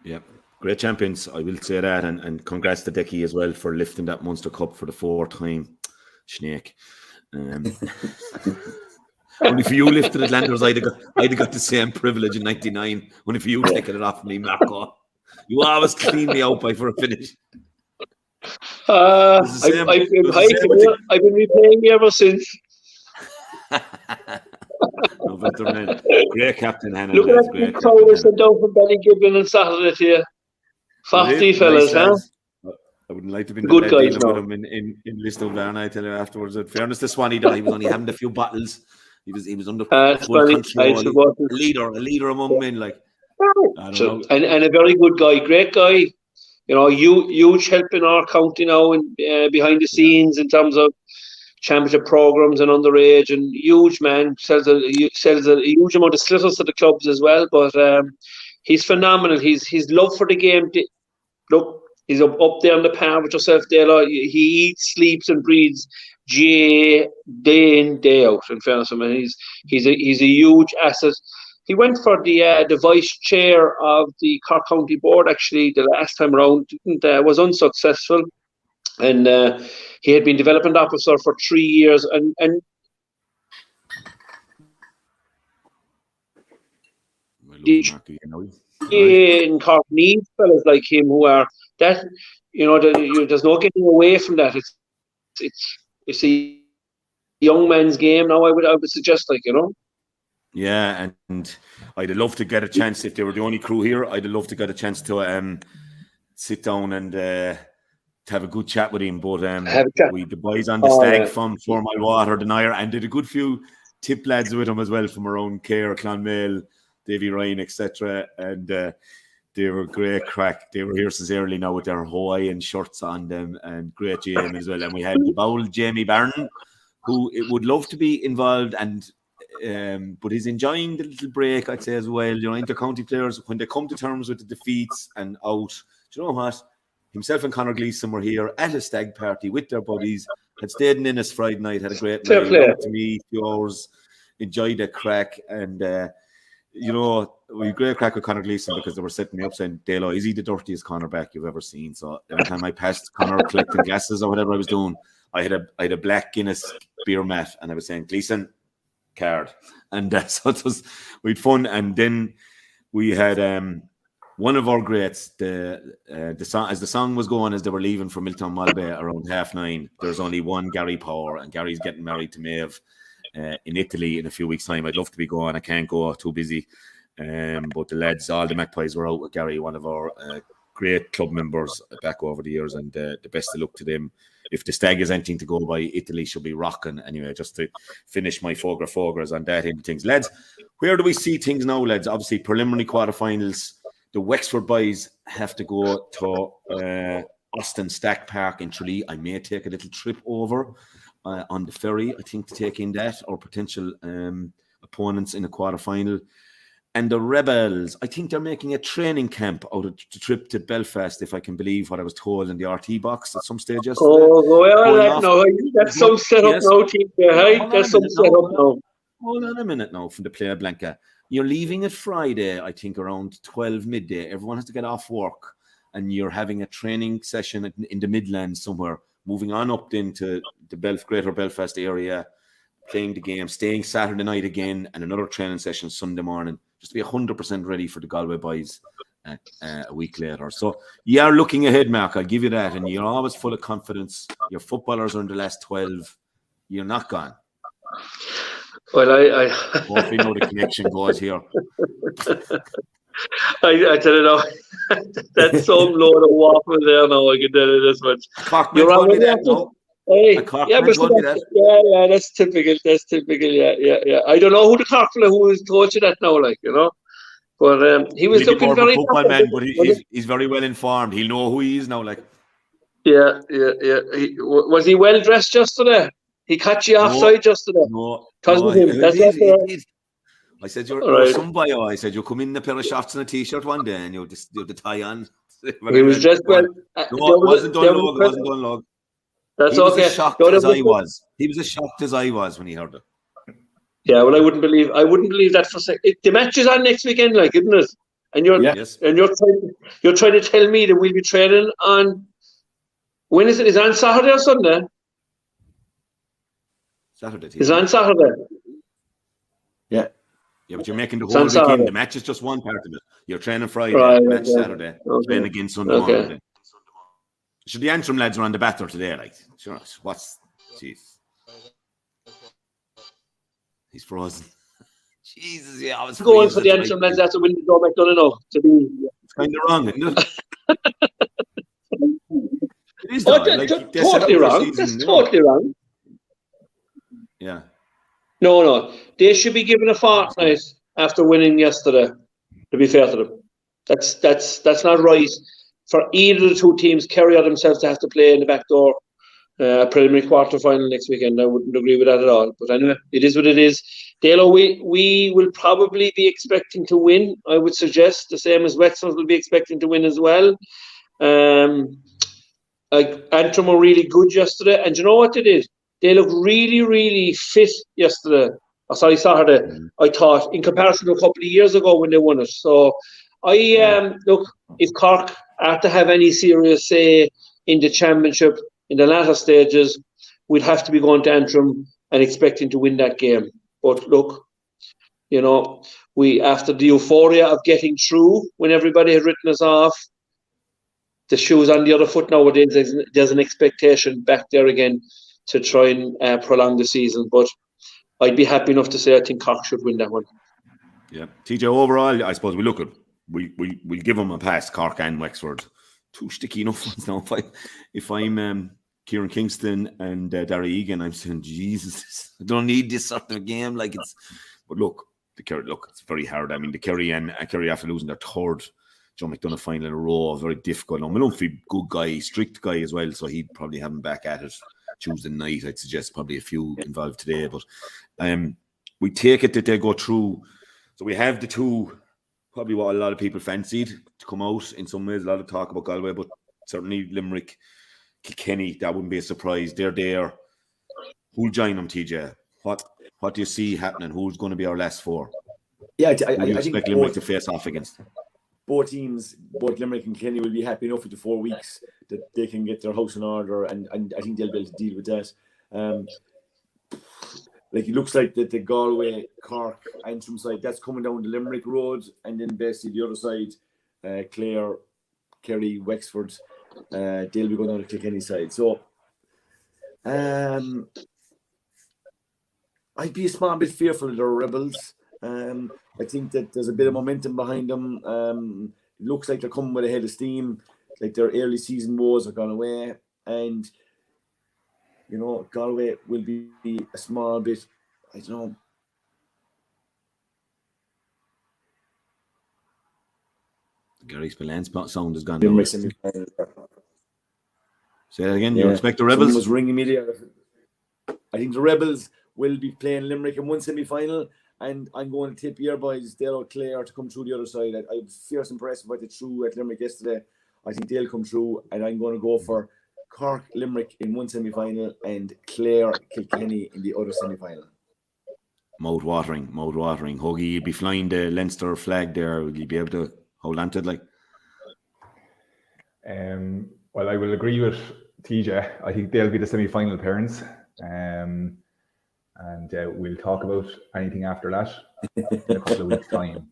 Yeah, great champions, I will say that, and congrats to Decky as well for lifting that Munster Cup for the 4th time. Snake. Only for you lifted it, Landers, I'd have got the same privilege in '99. Only for you taking it off me, Marco. You always clean me out for a finish. I've been repaying you ever since. No better man. Great captain, Hannah. Look at that crowd they sent down from Ballygibbon on Saturday to you. Fasty fellas, huh? I wouldn't like to be good guys with him in Listowel, I tell you afterwards. In fairness to Swanee, he was only having a few battles. He was under full control. A leader among men, like. And a very good guy, great guy. You know, huge help in our county now and behind the scenes in terms of championship programs and underage, and huge man, sells a huge amount of slitters to the clubs as well. But he's phenomenal. His love for the game. Look, he's up there on the par with yourself, Dalo. He eats, sleeps, and breathes day in, day out. In fairness, I mean, he's a huge asset. He went for the vice chair of the Cork County Board actually the last time around. Was unsuccessful, and he had been development officer for 3 years. And in Cork needs fellas like him who are that. You know, there's no getting away from that. It's a young man's game now. I would suggest, like, you know. Yeah, and I'd love to get a chance, if they were the only crew here, I'd love to get a chance to sit down and to have a good chat with him. But the boys on the stag from 4 Mile Water, Denier, and did a good few tip lads with him as well from around Clare, Clonmel, Davy Ryan, etc. And they were great crack. They were here since early now with their Hawaiian shirts on them, and great GM as well. And we had the bowl Jamie Barron, who would love to be involved, and but he's enjoying the little break, I'd say, as well. You know, inter-county players, when they come to terms with the defeats and out, do you know what? Himself and Conor Gleeson were here at a stag party with their buddies, had stayed in Ennis Friday night, had a great night, to me, 2 hours, enjoyed the crack, and you know, we had great crack with Conor Gleeson because they were setting me up saying, Dalo, is he the dirtiest cornerback you've ever seen? So every time I passed Conor collecting glasses or whatever I was doing, I had a black Guinness beer mat, and I was saying, Gleeson, card. And so we had fun. And then we had one of our greats, the song, as the song was going, as they were leaving for Milton Malbay around 9:30, there's only one Gary Power, and Gary's getting married to Maeve in Italy in a few weeks' time. I'd love to be going. I can't go, too busy. But the lads, all the Magpies were out with Gary, one of our great club members back over the years, and the best of luck to them. If the Stag is anything to go by, Italy should be rocking. Anyway, just to finish my fogers on that end of things. Lads, where do we see things now, lads? Obviously, preliminary quarterfinals. The Wexford boys have to go to Austin Stack Park in Tralee. I may take a little trip over on the ferry, I think, to take in that or potential opponents in the quarterfinal. And the Rebels, I think they're making a training camp out of the trip to Belfast, if I can believe what I was told in the RT box at some stage yesterday. That's some setup now, team. That's some setup now. Hold on a minute now from the Player Blanca. You're leaving it Friday, I think, around 12 midday. Everyone has to get off work, and you're having a training session in the Midlands somewhere, moving on up into the Greater Belfast area, playing the game, staying Saturday night again, and another training session Sunday morning, just to be 100% ready for the Galway boys a week later. So you are looking ahead, Mark, I'll give you that, and you're always full of confidence. Your footballers are in the last 12. You're not gone. Well, I hopefully know the connection goes here. I tell you now, that's some load of waffle there now, I can tell you this much. You're on with that, no? Hey, that's typical. That's typical. Yeah. I don't know who the Cork fella who is coaching that now, like, you know. But he was looking very football man, but he's very well informed. He'll know who he is now, like. Yeah. Was he well dressed yesterday? He caught you offside yesterday. No. I said you're some bio. I said you come in a pair of shorts and a t-shirt one day, and you have the tie on. He was dressed well. No, it wasn't done long. That's okay. He was as shocked as I was when he heard it. Yeah, well, I wouldn't believe that for a second. The match is on next weekend, like, isn't it? And you're trying to tell me that we'll be training on, when is it? Is it on Saturday or Sunday? Saturday. Is it on Saturday? Yeah, but you're making the whole weekend. Saturday. The match is just one part of it. You're training Friday, match Saturday, training again Sunday morning. So the Antrim lads are on the batter today, like, sure. Jeez. He's frozen. Jesus, yeah, I was going for the Antrim lads after winning the McDonagh now. It's kind of wrong, isn't it? It is totally wrong. That's totally wrong. Yeah. No. They should be given a fortnight after winning yesterday, to be fair to them. That's not right for either of the two teams. Kerry or themselves to have to play in the back door preliminary quarter final next weekend. I wouldn't agree with that at all. But anyway, it is what it is. Dalo, we will probably be expecting to win, I would suggest, the same as Wexford will be expecting to win as well. Antrim were really good yesterday, and you know what they did? They looked really, really fit yesterday. Saturday. I thought, in comparison to a couple of years ago when they won it. So, look, if Cork are to have any serious say in the championship in the latter stages, we'd have to be going to Antrim and expecting to win that game. But look, you know, after the euphoria of getting through when everybody had written us off, the shoe's on the other foot nowadays. There's an expectation back there again to try and prolong the season. But I'd be happy enough to say I think Cork should win that one. Yeah. TJ, overall, I suppose we'll give them a pass, Cork and Wexford. Two sticky enough ones now. If I'm Kieran Kingston and Darry Egan, I'm saying, Jesus, I don't need this sort of game. But look, it's very hard. I mean, the Kerry after losing their third Joe McDonagh final in a row, very difficult. Now, Malumphey, good guy, strict guy as well, so he'd probably have him back at it Tuesday night. I'd suggest probably a few involved today, but we take it that they go through. So we have the two, probably what a lot of people fancied to come out in some ways. A lot of talk about Galway, but certainly Limerick, Kilkenny, that wouldn't be a surprise. They're there. Who'll join them, TJ? What do you see happening? Who's going to be our last four? Yeah, I expect think Limerick to face off against. Both teams, both Limerick and Kilkenny, will be happy enough with the 4 weeks that they can get their house in order, and I think they'll be able to deal with that. It looks like that the Galway, Cork, Antrim side, that's coming down the Limerick road, and then basically the other side, Clare, Kerry, Wexford, they'll be going down the Kilkenny side. So I'd be a small bit fearful of the Rebels. I think that there's a bit of momentum behind them. looks like they're coming with a head of steam. Like their early season woes are gone away, and you know Galway will be a small bit. I don't know. Gary Spillan's sound has gone. Limerick Say semi-final. that again. You expect the Rebels? Someone was ringing me there. I think the Rebels will be playing Limerick in one semi-final, and I'm going to tip your boys, Dalo, Clare, to come through the other side. I was fierce impressed with what they threw at Limerick yesterday. I think they'll come through, and I'm going to go for Cork, Limerick in one semi-final, and Clare, Kilkenny in the other semi-final. Mouth-watering. Hoagie, you'd be flying the Leinster flag there. Will you be able to hold on to it? Well, I will agree with TJ. I think they'll be the semi-final appearance. And we'll talk about anything after that in a couple of weeks' time.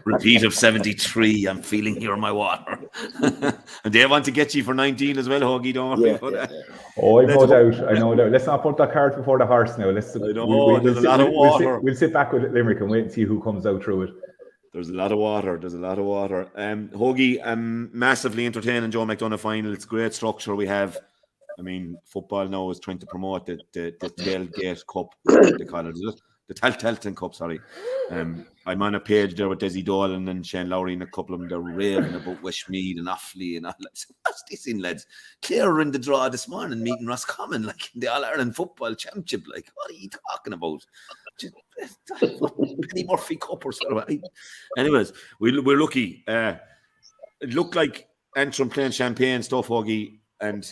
Repeat of 73. I'm feeling here my water. And they want to get you for 19 as well, Hoagie. Don't worry about that. Oh, I know doubt. Let's not put that cart before the horse now. There's a lot of water. We'll sit back with Limerick and wait and see who comes out through it. There's a lot of water. Hoagie, massively entertaining Joe McDonagh final. It's great structure we have. I mean, football now is trying to promote the Tailgate Cup, they call it, the Telton Cup, sorry. I'm on a page there with Desi Dolan and Shane Lowry and a couple of them. They're raving about Westmeath and Offaly and all that. What's this in, lads? Clare are in the draw this morning meeting Roscommon, like in the All-Ireland Football Championship. Like, what are you talking about? Just Penny Murphy Cup or something. Anyways, we're lucky. It looked like Antrim playing champagne stuff, Hoagie, and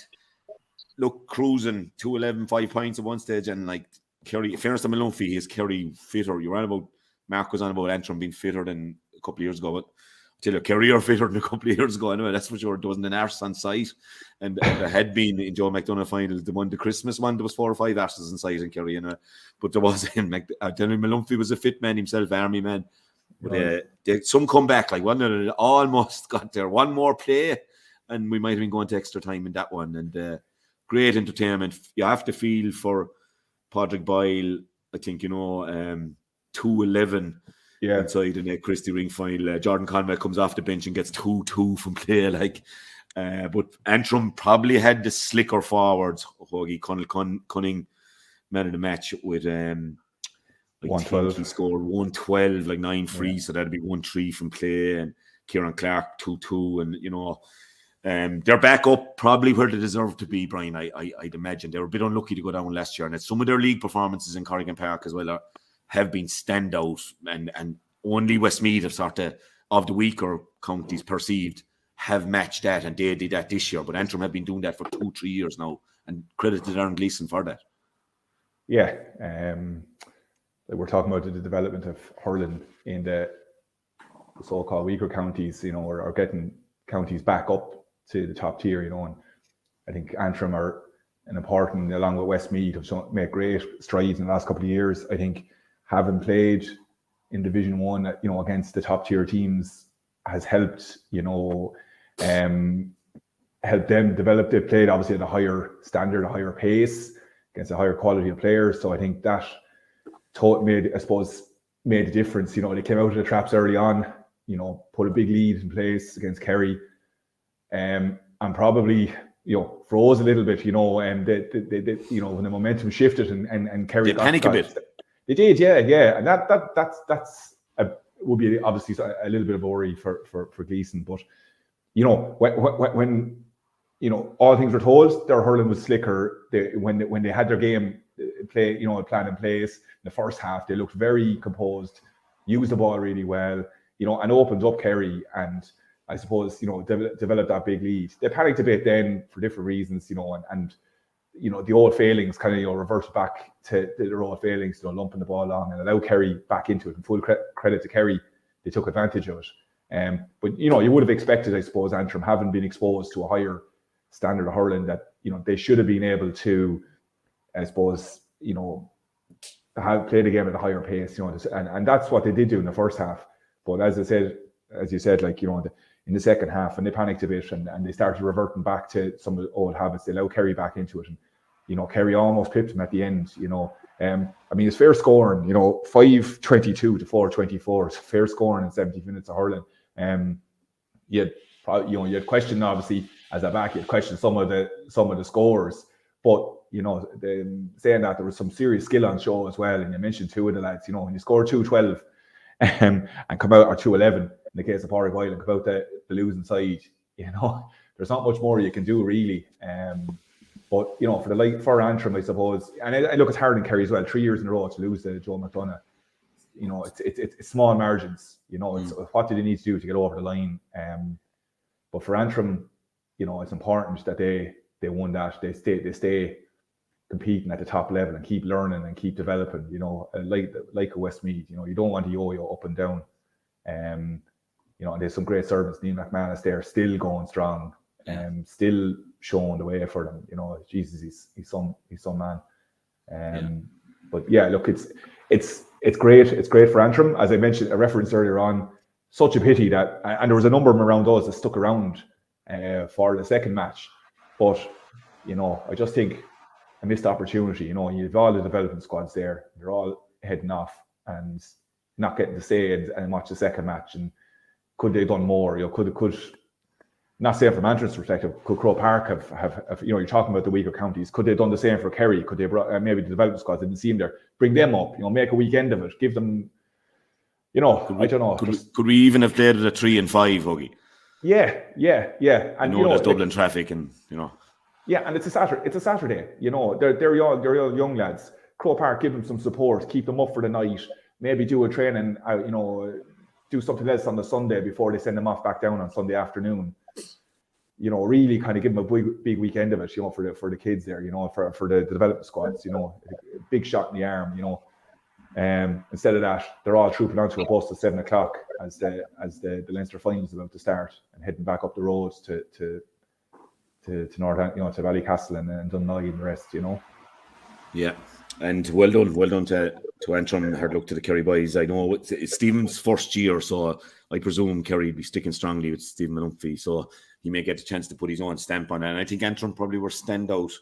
look, cruising 2-11, 5 points at one stage, and like Kerry, fairness to Malunphy, is Kerry fitter. You're on about, Mark was on about Antrim being fitter than a couple of years ago, but I tell you, Kerry are fitter than a couple of years ago. Anyway, that's for sure. There wasn't an arse on site, and there had been in Joe McDonagh final, the Christmas one, there was 4 or 5 arses on site in Kerry, anyway. But there was in Malunphy was a fit man himself, army man. But some come back, like one of them almost got there. One more play, and we might have been going to extra time in that one. And great entertainment. You have to feel for Padraig Boyle. I think 2-11 inside in a Christie Ring final. Jordan Conway comes off the bench and gets 2-2 from play. But Antrim probably had the slicker forwards. Hoagie Cunning man of the match with 112. He scored 112, like 9 free, so that'd be 1-3 from play. And Kieran Clark 2-2, and they're back up probably where they deserve to be, Brian. I'd imagine they were a bit unlucky to go down last year, and some of their league performances in Corrigan Park as well have been standout, and only Westmeath have sort of the weaker counties perceived have matched that, and they did that this year. But Antrim have been doing that for 2-3 years now, and credit to Darren Gleeson for that. Yeah, we're talking about the development of hurling in the so-called weaker counties, or getting counties back up to the top tier, and I think Antrim are an important, along with Westmeath, have made great strides in the last couple of years. I think having played in Division 1, against the top tier teams has helped, help them develop. They played obviously at a higher standard, a higher pace against a higher quality of players. So I think that made a difference. They came out of the traps early on, put a big lead in place against Kerry, and probably froze a little bit. And when the momentum shifted and Kerry panic a bit. They did, yeah, and that's would be obviously a little bit of a worry for Gleeson. But when all things were told, their hurling was slicker. When they had their game plan in place in the first half, they looked very composed, used the ball really well, and opened up Kerry, and I suppose developed that big lead. They panicked a bit then for different reasons, and the old failings kind of reversed back to their old failings, lumping the ball along and allow Kerry back into it. And full credit to Kerry, they took advantage of it. But you would have expected, I suppose, Antrim, having been exposed to a higher standard of hurling, that they should have been able to, I suppose, play the game at a higher pace, and that's what they did do in the first half. But as you said, in the second half, and they panicked a bit and they started reverting back to some of the old habits, they allowed Kerry back into it, and Kerry almost pipped them at the end. I mean, it's fair scoring, 5-22 to 4-24. It's fair scoring in 70 minutes of hurling. You had questioned, obviously, as a back, you had questioned some of the scores, but saying that there was some serious skill on show as well, and you mentioned two of the lads, when you score 2-12 and come out, or 2-11 in the case of Pádraig Boyle, and come out the losing side, there's not much more you can do really. But for Antrim, I suppose, and I look at Hurling Kerry as well, 3 years in a row to lose to Joe McDonagh. It's small margins. It's what do they need to do to get over the line. But for Antrim, it's important that they won that. They stay competing at the top level and keep learning and keep developing. Like a Westmeath. You don't want to yo-yo up and down. And there's some great servants. Neil McManus there, still going strong. Still showing the way for them. Jesus, he's some man. But yeah, look, it's great. It's great for Antrim. As I mentioned, a reference earlier on, such a pity that, and there was a number of them around us that stuck around for the second match. But, I just think a missed opportunity. You've all the development squads there. They're all heading off and not getting to stay and watch the second match. And could they have done more? Could not saying from Antrim's perspective, could Croke Park have you're talking about the weaker counties, could they have done the same for Kerry? Could they brought maybe the development squads didn't see them there, bring them up, make a weekend of it, give them, I don't know. Could we even have played it at 3 and 5, Huggy? Yeah. And there's Dublin traffic, and Yeah, and it's a Saturday. They're young lads. Croke Park, give them some support, keep them up for the night, maybe do a training, do something else on the Sunday before they send them off back down on Sunday afternoon. Really kind of give them a big weekend of it, for the kids there, for the development squads, a big shot in the arm, instead of that, they're all trooping onto a bus at 7 o'clock as the Leinster final is about to start, and heading back up the roads to North, to Ballycastle and Dunnoy and the rest, Yeah, and well done to Antrim. Hard luck to the Kerry boys. I know it's Stephen's first year, so I presume Kerry will be sticking strongly with Stephen Mumphy, so he may get a chance to put his own stamp on it. And I think Antrim probably were standout,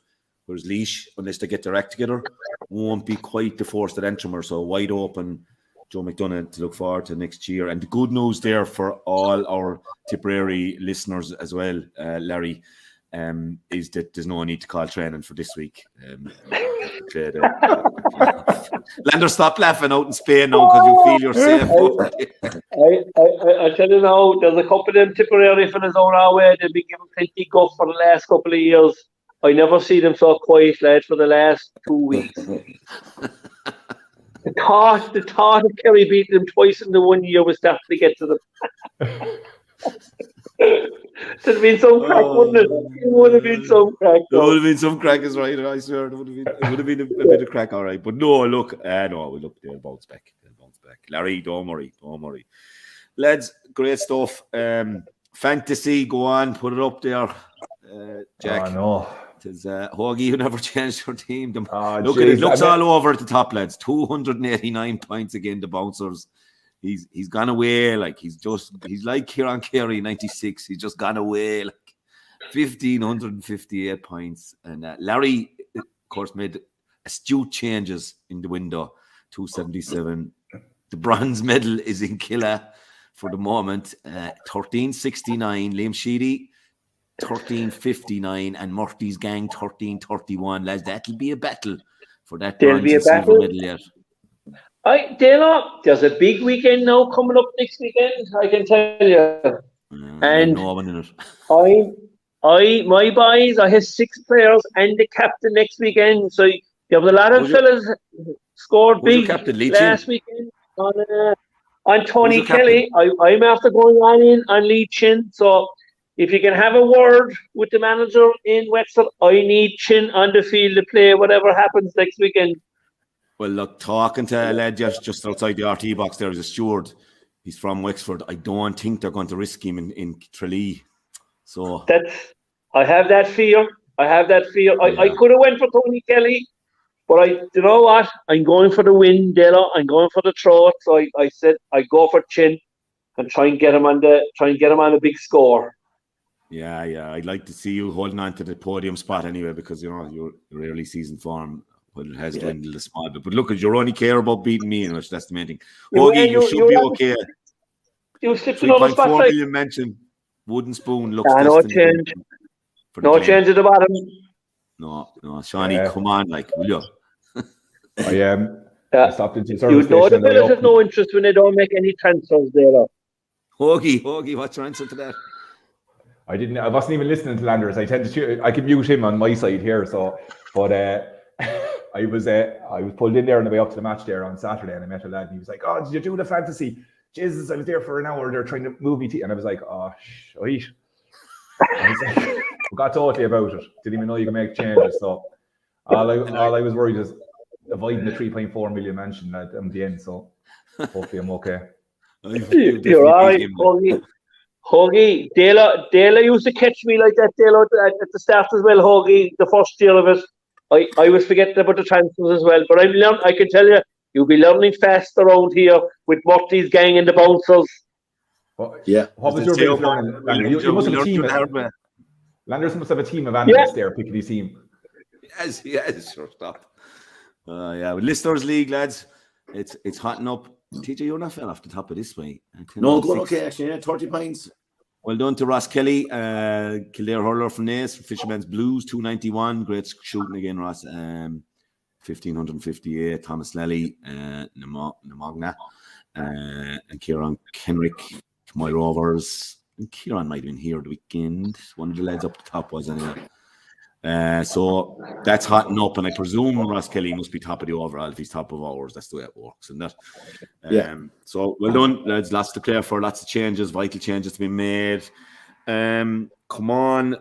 whereas Laois, unless they get their act together, won't be quite the force that Antrim are. So wide open, Joe McDonagh to look forward to next year. And the good news there for all our Tipperary listeners as well, Larry, is that there's no need to call training for this week. Lander, stop laughing out in Spain now because you feel you're safe. I tell you now, there's a couple of them Tipperary fellas out our way. They've been given plenty guff for the last couple of years. I never see them so quiet, lad, for the last 2 weeks. The thought of Kerry beating them twice in the 1 year was starting to get to them. There'd have been some crack, wouldn't it? It would have been some crack. There would have been some crack, is right. I swear, it would have been a bit of crack, all right. But no, look, they'll bounce back. Larry, don't worry. Lads, great stuff. Fantasy, go on, put it up there, Jack. Oh, no. It's Hoagie, you never changed your team. Look at it, looks all over at the top, lads. 289 points again, the bouncers. He's gone away, like he's like Kieran Carey 96. He's just gone away, like 1,558 points. And Larry, of course, made astute changes in the window. 277. The bronze medal is in Killa for the moment. 1369. Liam Sheedy 1359, and Murty's gang 1331. Lads, that'll be a battle for that bronze and silver medal yet. Dalo, there's a big weekend now coming up next weekend, I can tell you. And no one in it. My boys, I have 6 players and the captain next weekend. So you have a lot of fellas scored big last weekend on Tony Kelly. I'm after going on Lee Chin. So if you can have a word with the manager in Wexford, I need Chin on the field to play whatever happens next weekend. Well, look, talking to a lad just outside the RT box there is a steward. He's from Wexford. I don't think they're going to risk him in Tralee. So I have that fear. I could have went for Tony Kelly, but you know what? I'm going for the win, Dalo. I'm going for the throw. So I said I go for Chin and try and get him on a big score. Yeah. I'd like to see you holding on to the podium spot anyway, because your early season form, Well, it has dwindled a small bit. But look, you only care about beating me, and that's the main thing. Yeah, Hoagie, you should be okay. You slipped another 3.4 spot. million mentioned. Wooden spoon looks No destined change. for the No claim. change at the bottom. No, Shawnee, come on, like, will you? I stopped into the You service know station the on the way fellas up. have no interest when they don't make any transfers there. Hoagie, what's your answer to that? I wasn't even listening to Landers. I can mute him on my side here. So, but I was pulled in there on the way up to the match there on Saturday, and I met a lad, and he was like, "Oh, did you do the fantasy?" Jesus, I was there for an hour. They're trying to move me, and I was like, "Oh, shite." I was like, forgot totally about it. Didn't even know you could make changes. So all I was worried is avoiding the 3.4 million mention at the end. So hopefully I'm okay. You're all right, Hoagie. Dalo used to catch me like that, Dalo, at the start as well, Hoagie, the first year of it. I was forgetting about the transfers as well. But I can tell you, you'll be learning fast around here with Murty's gang and the bouncers. Well, yeah. What was your biggest learning, Landers? You must have a team. Landers must have a team of analysts there picking his team. Yes, sure, stop. Yeah, with Listeners League, lads, it's hotting up. TJ, you're not fell off the top of this way. No, going okay, actually, yeah, 30 pints. Well done to Ross Kelly, Kildare hurler from Naas, Fisherman's Blues, 291. Great shooting again, Ross. 1558. Thomas Lally, Namogna, and Kieran Kenrick, my Rovers. And Kieran might have been here the weekend. One of the lads up the top was anyway. So that's hotting up, and I presume Ross Kelly must be top of the overall if he's top of ours. That's the way it works, and that. So well done, lads. Lots to play for, lots of changes, vital changes to be made. Come on,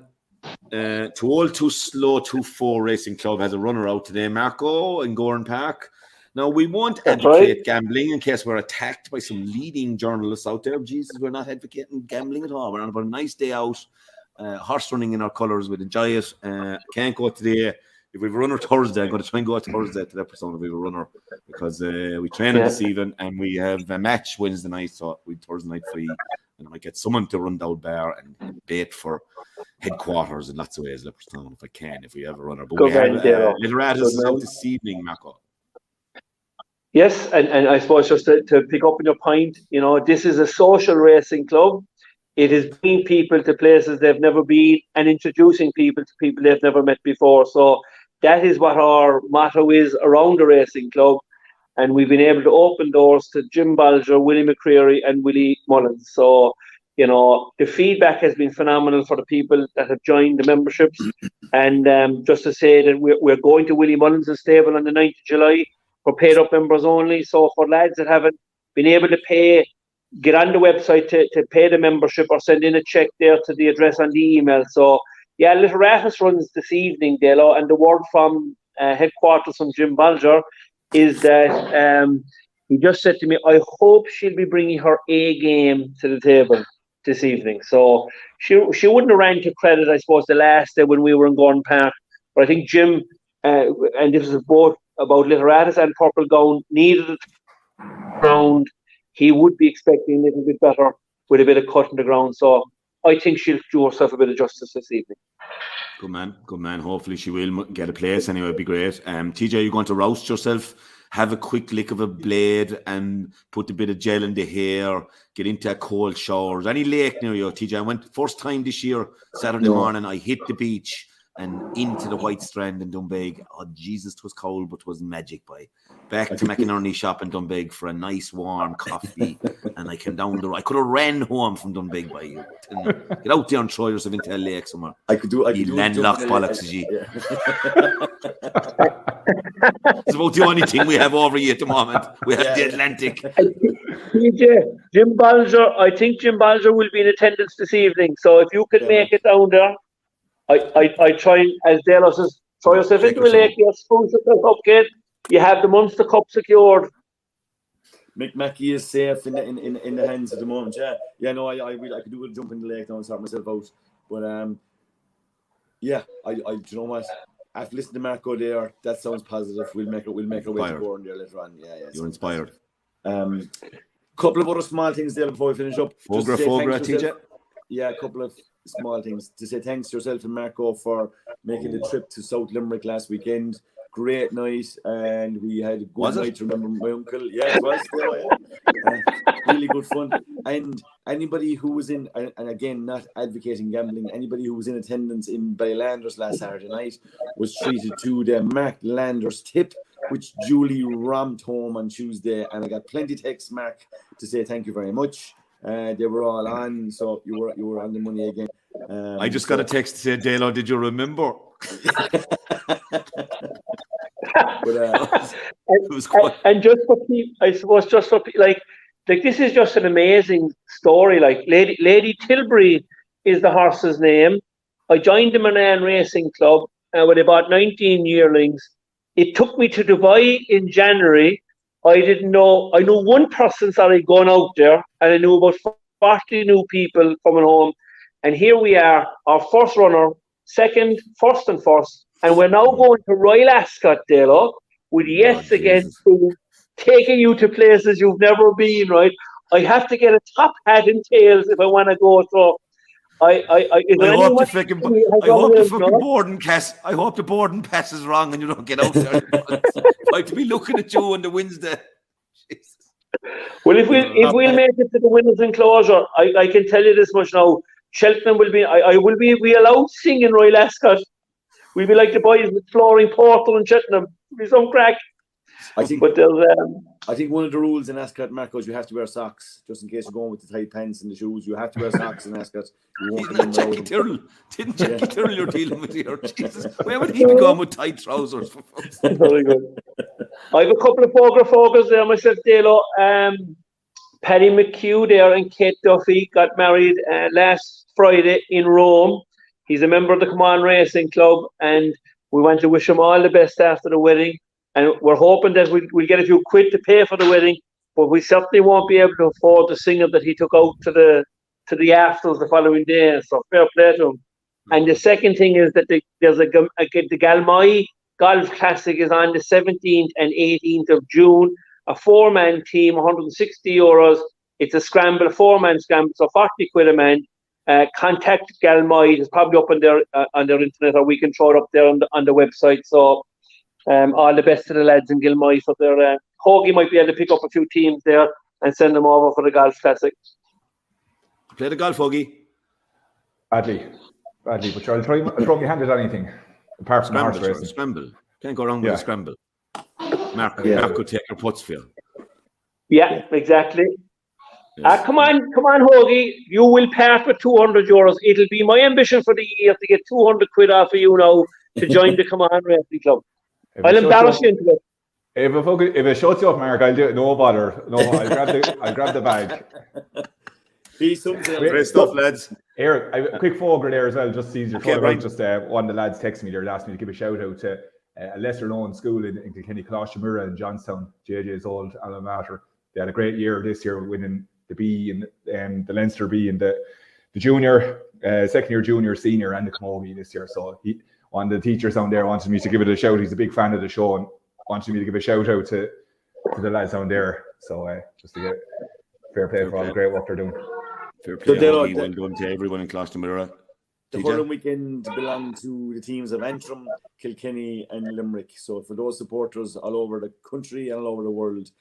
Too Old, Too Slow, 2-4 Racing Club has a runner out today, Marco, in Goran Park. Now, we won't advocate gambling in case we're attacked by some leading journalists out there. Jesus, we're not advocating gambling at all. We're on about a nice day out. Horse running in our colours, we'd enjoy it. Can't go today. If we have a runner Thursday, I'm going to try and go Thursday to that person if we have a runner, because we train this evening and we have a match Wednesday night, so we Thursday night free, and I might get someone to run down bar and bait for headquarters in lots of ways, Leopardstown, if I can, if we have a runner. But we have Literatus out this evening, Marco. Yes, and I suppose just to pick up on your point, this is a social racing club. It is bringing people to places they've never been and introducing people to people they've never met before. So that is what our motto is around the racing club. And we've been able to open doors to Jim Balger, Willie McCreary and Willie Mullins. So, the feedback has been phenomenal for the people that have joined the memberships. And just to say that we're going to Willie Mullins' stable on the 9th of July for paid up members only. So for lads that haven't been able to pay, get on the website to pay the membership or send in a check there to the address on the email. So, yeah, Literatus runs this evening, Dalo, and the word from headquarters from Jim Balger is that he just said to me, I hope she'll be bringing her A game to the table this evening. So she wouldn't have ran to credit, I suppose, the last day when we were in Gordon Park. But I think Jim, and this is both about Literatus and Purple Gown, needed it round. He would be expecting a little bit better with a bit of cut in the ground. So I think she'll do herself a bit of justice this evening. Good man. Hopefully she will get a place anyway. It'd be great. TJ, you're going to roust yourself, have a quick lick of a blade and put a bit of gel in the hair, get into a cold shower. Any lake near you, TJ? I went first time this year, Saturday morning, I hit the beach and into the White Strand in Doonbeg. Oh, Jesus, it was cold, but it was magic, boy. Back to McInerney shop in Doonbeg for a nice warm coffee. And I came down I could have ran home from Doonbeg, boy. Get out there and throw yourself into a lake somewhere. I could do landlocked bollocks, It's about the only thing we have over here at the moment. We have the Atlantic. Jim Balger, I think Jim Balger will be in attendance this evening. So if you can make it down there, I try, as Dalo says, throw yourself into a lake, you spruce yourself up, kid. You have the Munster Cup secured. Mick Mackey is safe in the hands at the moment. I could do a jump in the lake now and sort myself out. But do you know what? I've listened to Marco there. That sounds positive. We'll make our way to Goran there later on. You're inspired. Couple of other small things there before we finish up. Fogra, TJ. Yeah, a couple of small things to say thanks to yourself and Marco for making the trip to South Limerick last weekend. great night, and we had a good night to remember my uncle. Yeah, it was. Really good fun. And anybody who was in, and again, not advocating gambling, anybody who was in attendance in Ballylanders last Saturday night was treated to the Mark Landers tip, which Julie ramped home on Tuesday, and I got plenty of texts, Mark, to say thank you very much. They were all on, so you were on the money again. I just got a text to say, Dalo, did you remember? And just for people, I suppose, just for like this is just an amazing story. Like Lady Tilbury is the horse's name. I joined the Munster Racing Club with about 19 yearlings. It took me to Dubai in January. I didn't know. I knew one person started going out there, and I knew about 40 new people coming home. And here we are, our first runner, second, first, and we're now going to Royal Ascot, Dalo, with yes against two, taking you to places you've never been. Right? I have to get a top hat and tails if I want to go. So I hope the boarding pass is wrong and you don't get out there. I'd to be looking at you on the Wednesday. Well, if we'll make it to the winners' enclosure, I can tell you this much now. Cheltenham will be. I will be. We allowed singing Royal Ascot. We'll be like the boys with Flooring Portal and Cheltenham. It'll be some crack. I think one of the rules in Ascot, Marco, is you have to wear socks, just in case you're going with the tight pants and the shoes. You have to wear socks in Ascot. Didn't Jackie Tyrrell you're dealing with here? Jesus, where would he be going with tight trousers? Very good. I have a couple of focus there myself, Dalo. Paddy McHugh there and Kate Duffy got married last Friday in Rome. He's a member of the Command Racing Club, and we want to wish him all the best after the wedding. And we're hoping that we'll get a few quid to pay for the wedding, but we certainly won't be able to afford the singer that he took out to the afters the following day. So fair play to him. And the second thing is that there's the Galway Golf Classic is on the 17th and 18th of June. A 4-man team, €160. It's a scramble, a 4-man scramble, so 40 quid a man. Contact Galway. It's probably up on their internet, or we can throw it up there on the website. So all the best to the lads in Galway for their. Hogan might be able to pick up a few teams there and send them over for the Golf Classic. Play the golf, Hogie. Badly. But I'll throw my hand at anything apart from horse racing. Scramble. Can't go wrong with a scramble. Mark could take your putts for you. Yeah, exactly. Yes. Come on, Hogie. You will part with €200. It'll be my ambition for the year to get 200 quid off of you now to join the Command Racing Club. I'll embarrass you into it. If it shuts you up, Mark, I'll do it. No bother. No, I'll grab the bag. Great stuff, lads. Here, I have a quick forward there as well. Just sees your phone. Right. Just one of the lads texted me there, asked me to give a shout out to a lesser known school in Kilkenny, Coloshamura in Johnstown, JJ's old alma mater. They had a great year this year, winning the B and the Leinster B and the junior, second year, junior, senior, and the Camogie this year. So one of the teachers down there wanted me to give it a shout. He's a big fan of the show and wanted me to give a shout out to the lads down there. So just to get fair play for all the great work they're doing. Fair play. Well done to everyone in Coloshamura. The Hurling weekend belonged to the teams of Antrim, Kilkenny and Limerick. So for those supporters all over the country and all over the world,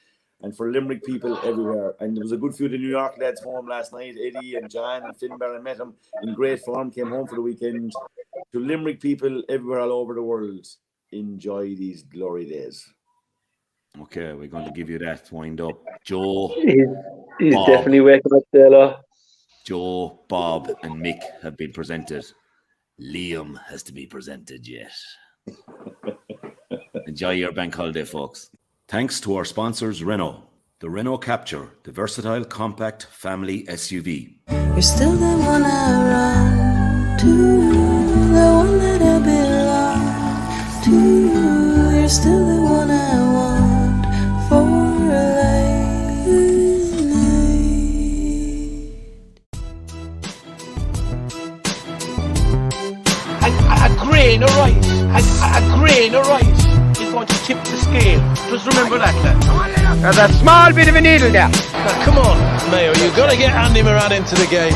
and for Limerick people everywhere. And there was a good few of the New York lads home last night. Eddie and John and Finbar, I met them in great form, came home for the weekend. To Limerick people everywhere all over the world, enjoy these glory days. Okay, we're going to give you that wind up. Joe. He's definitely waking up there. Joe, Bob, and Mick have been presented. Liam has to be presented yet. Enjoy your bank holiday, folks. Thanks to our sponsors, Renault. The Renault Capture, the versatile, compact family SUV. You're still the one I run to, the one that I belong to. You're still the one I want for life. A grain of rice is going to tip the scale. Just remember that, lad. There's a small bit of a needle there. Now, come on, Mayo, you've got to get Andy Moran into the game.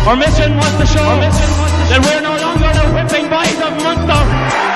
Our mission was to show that we're no longer the whipping boys of Munster.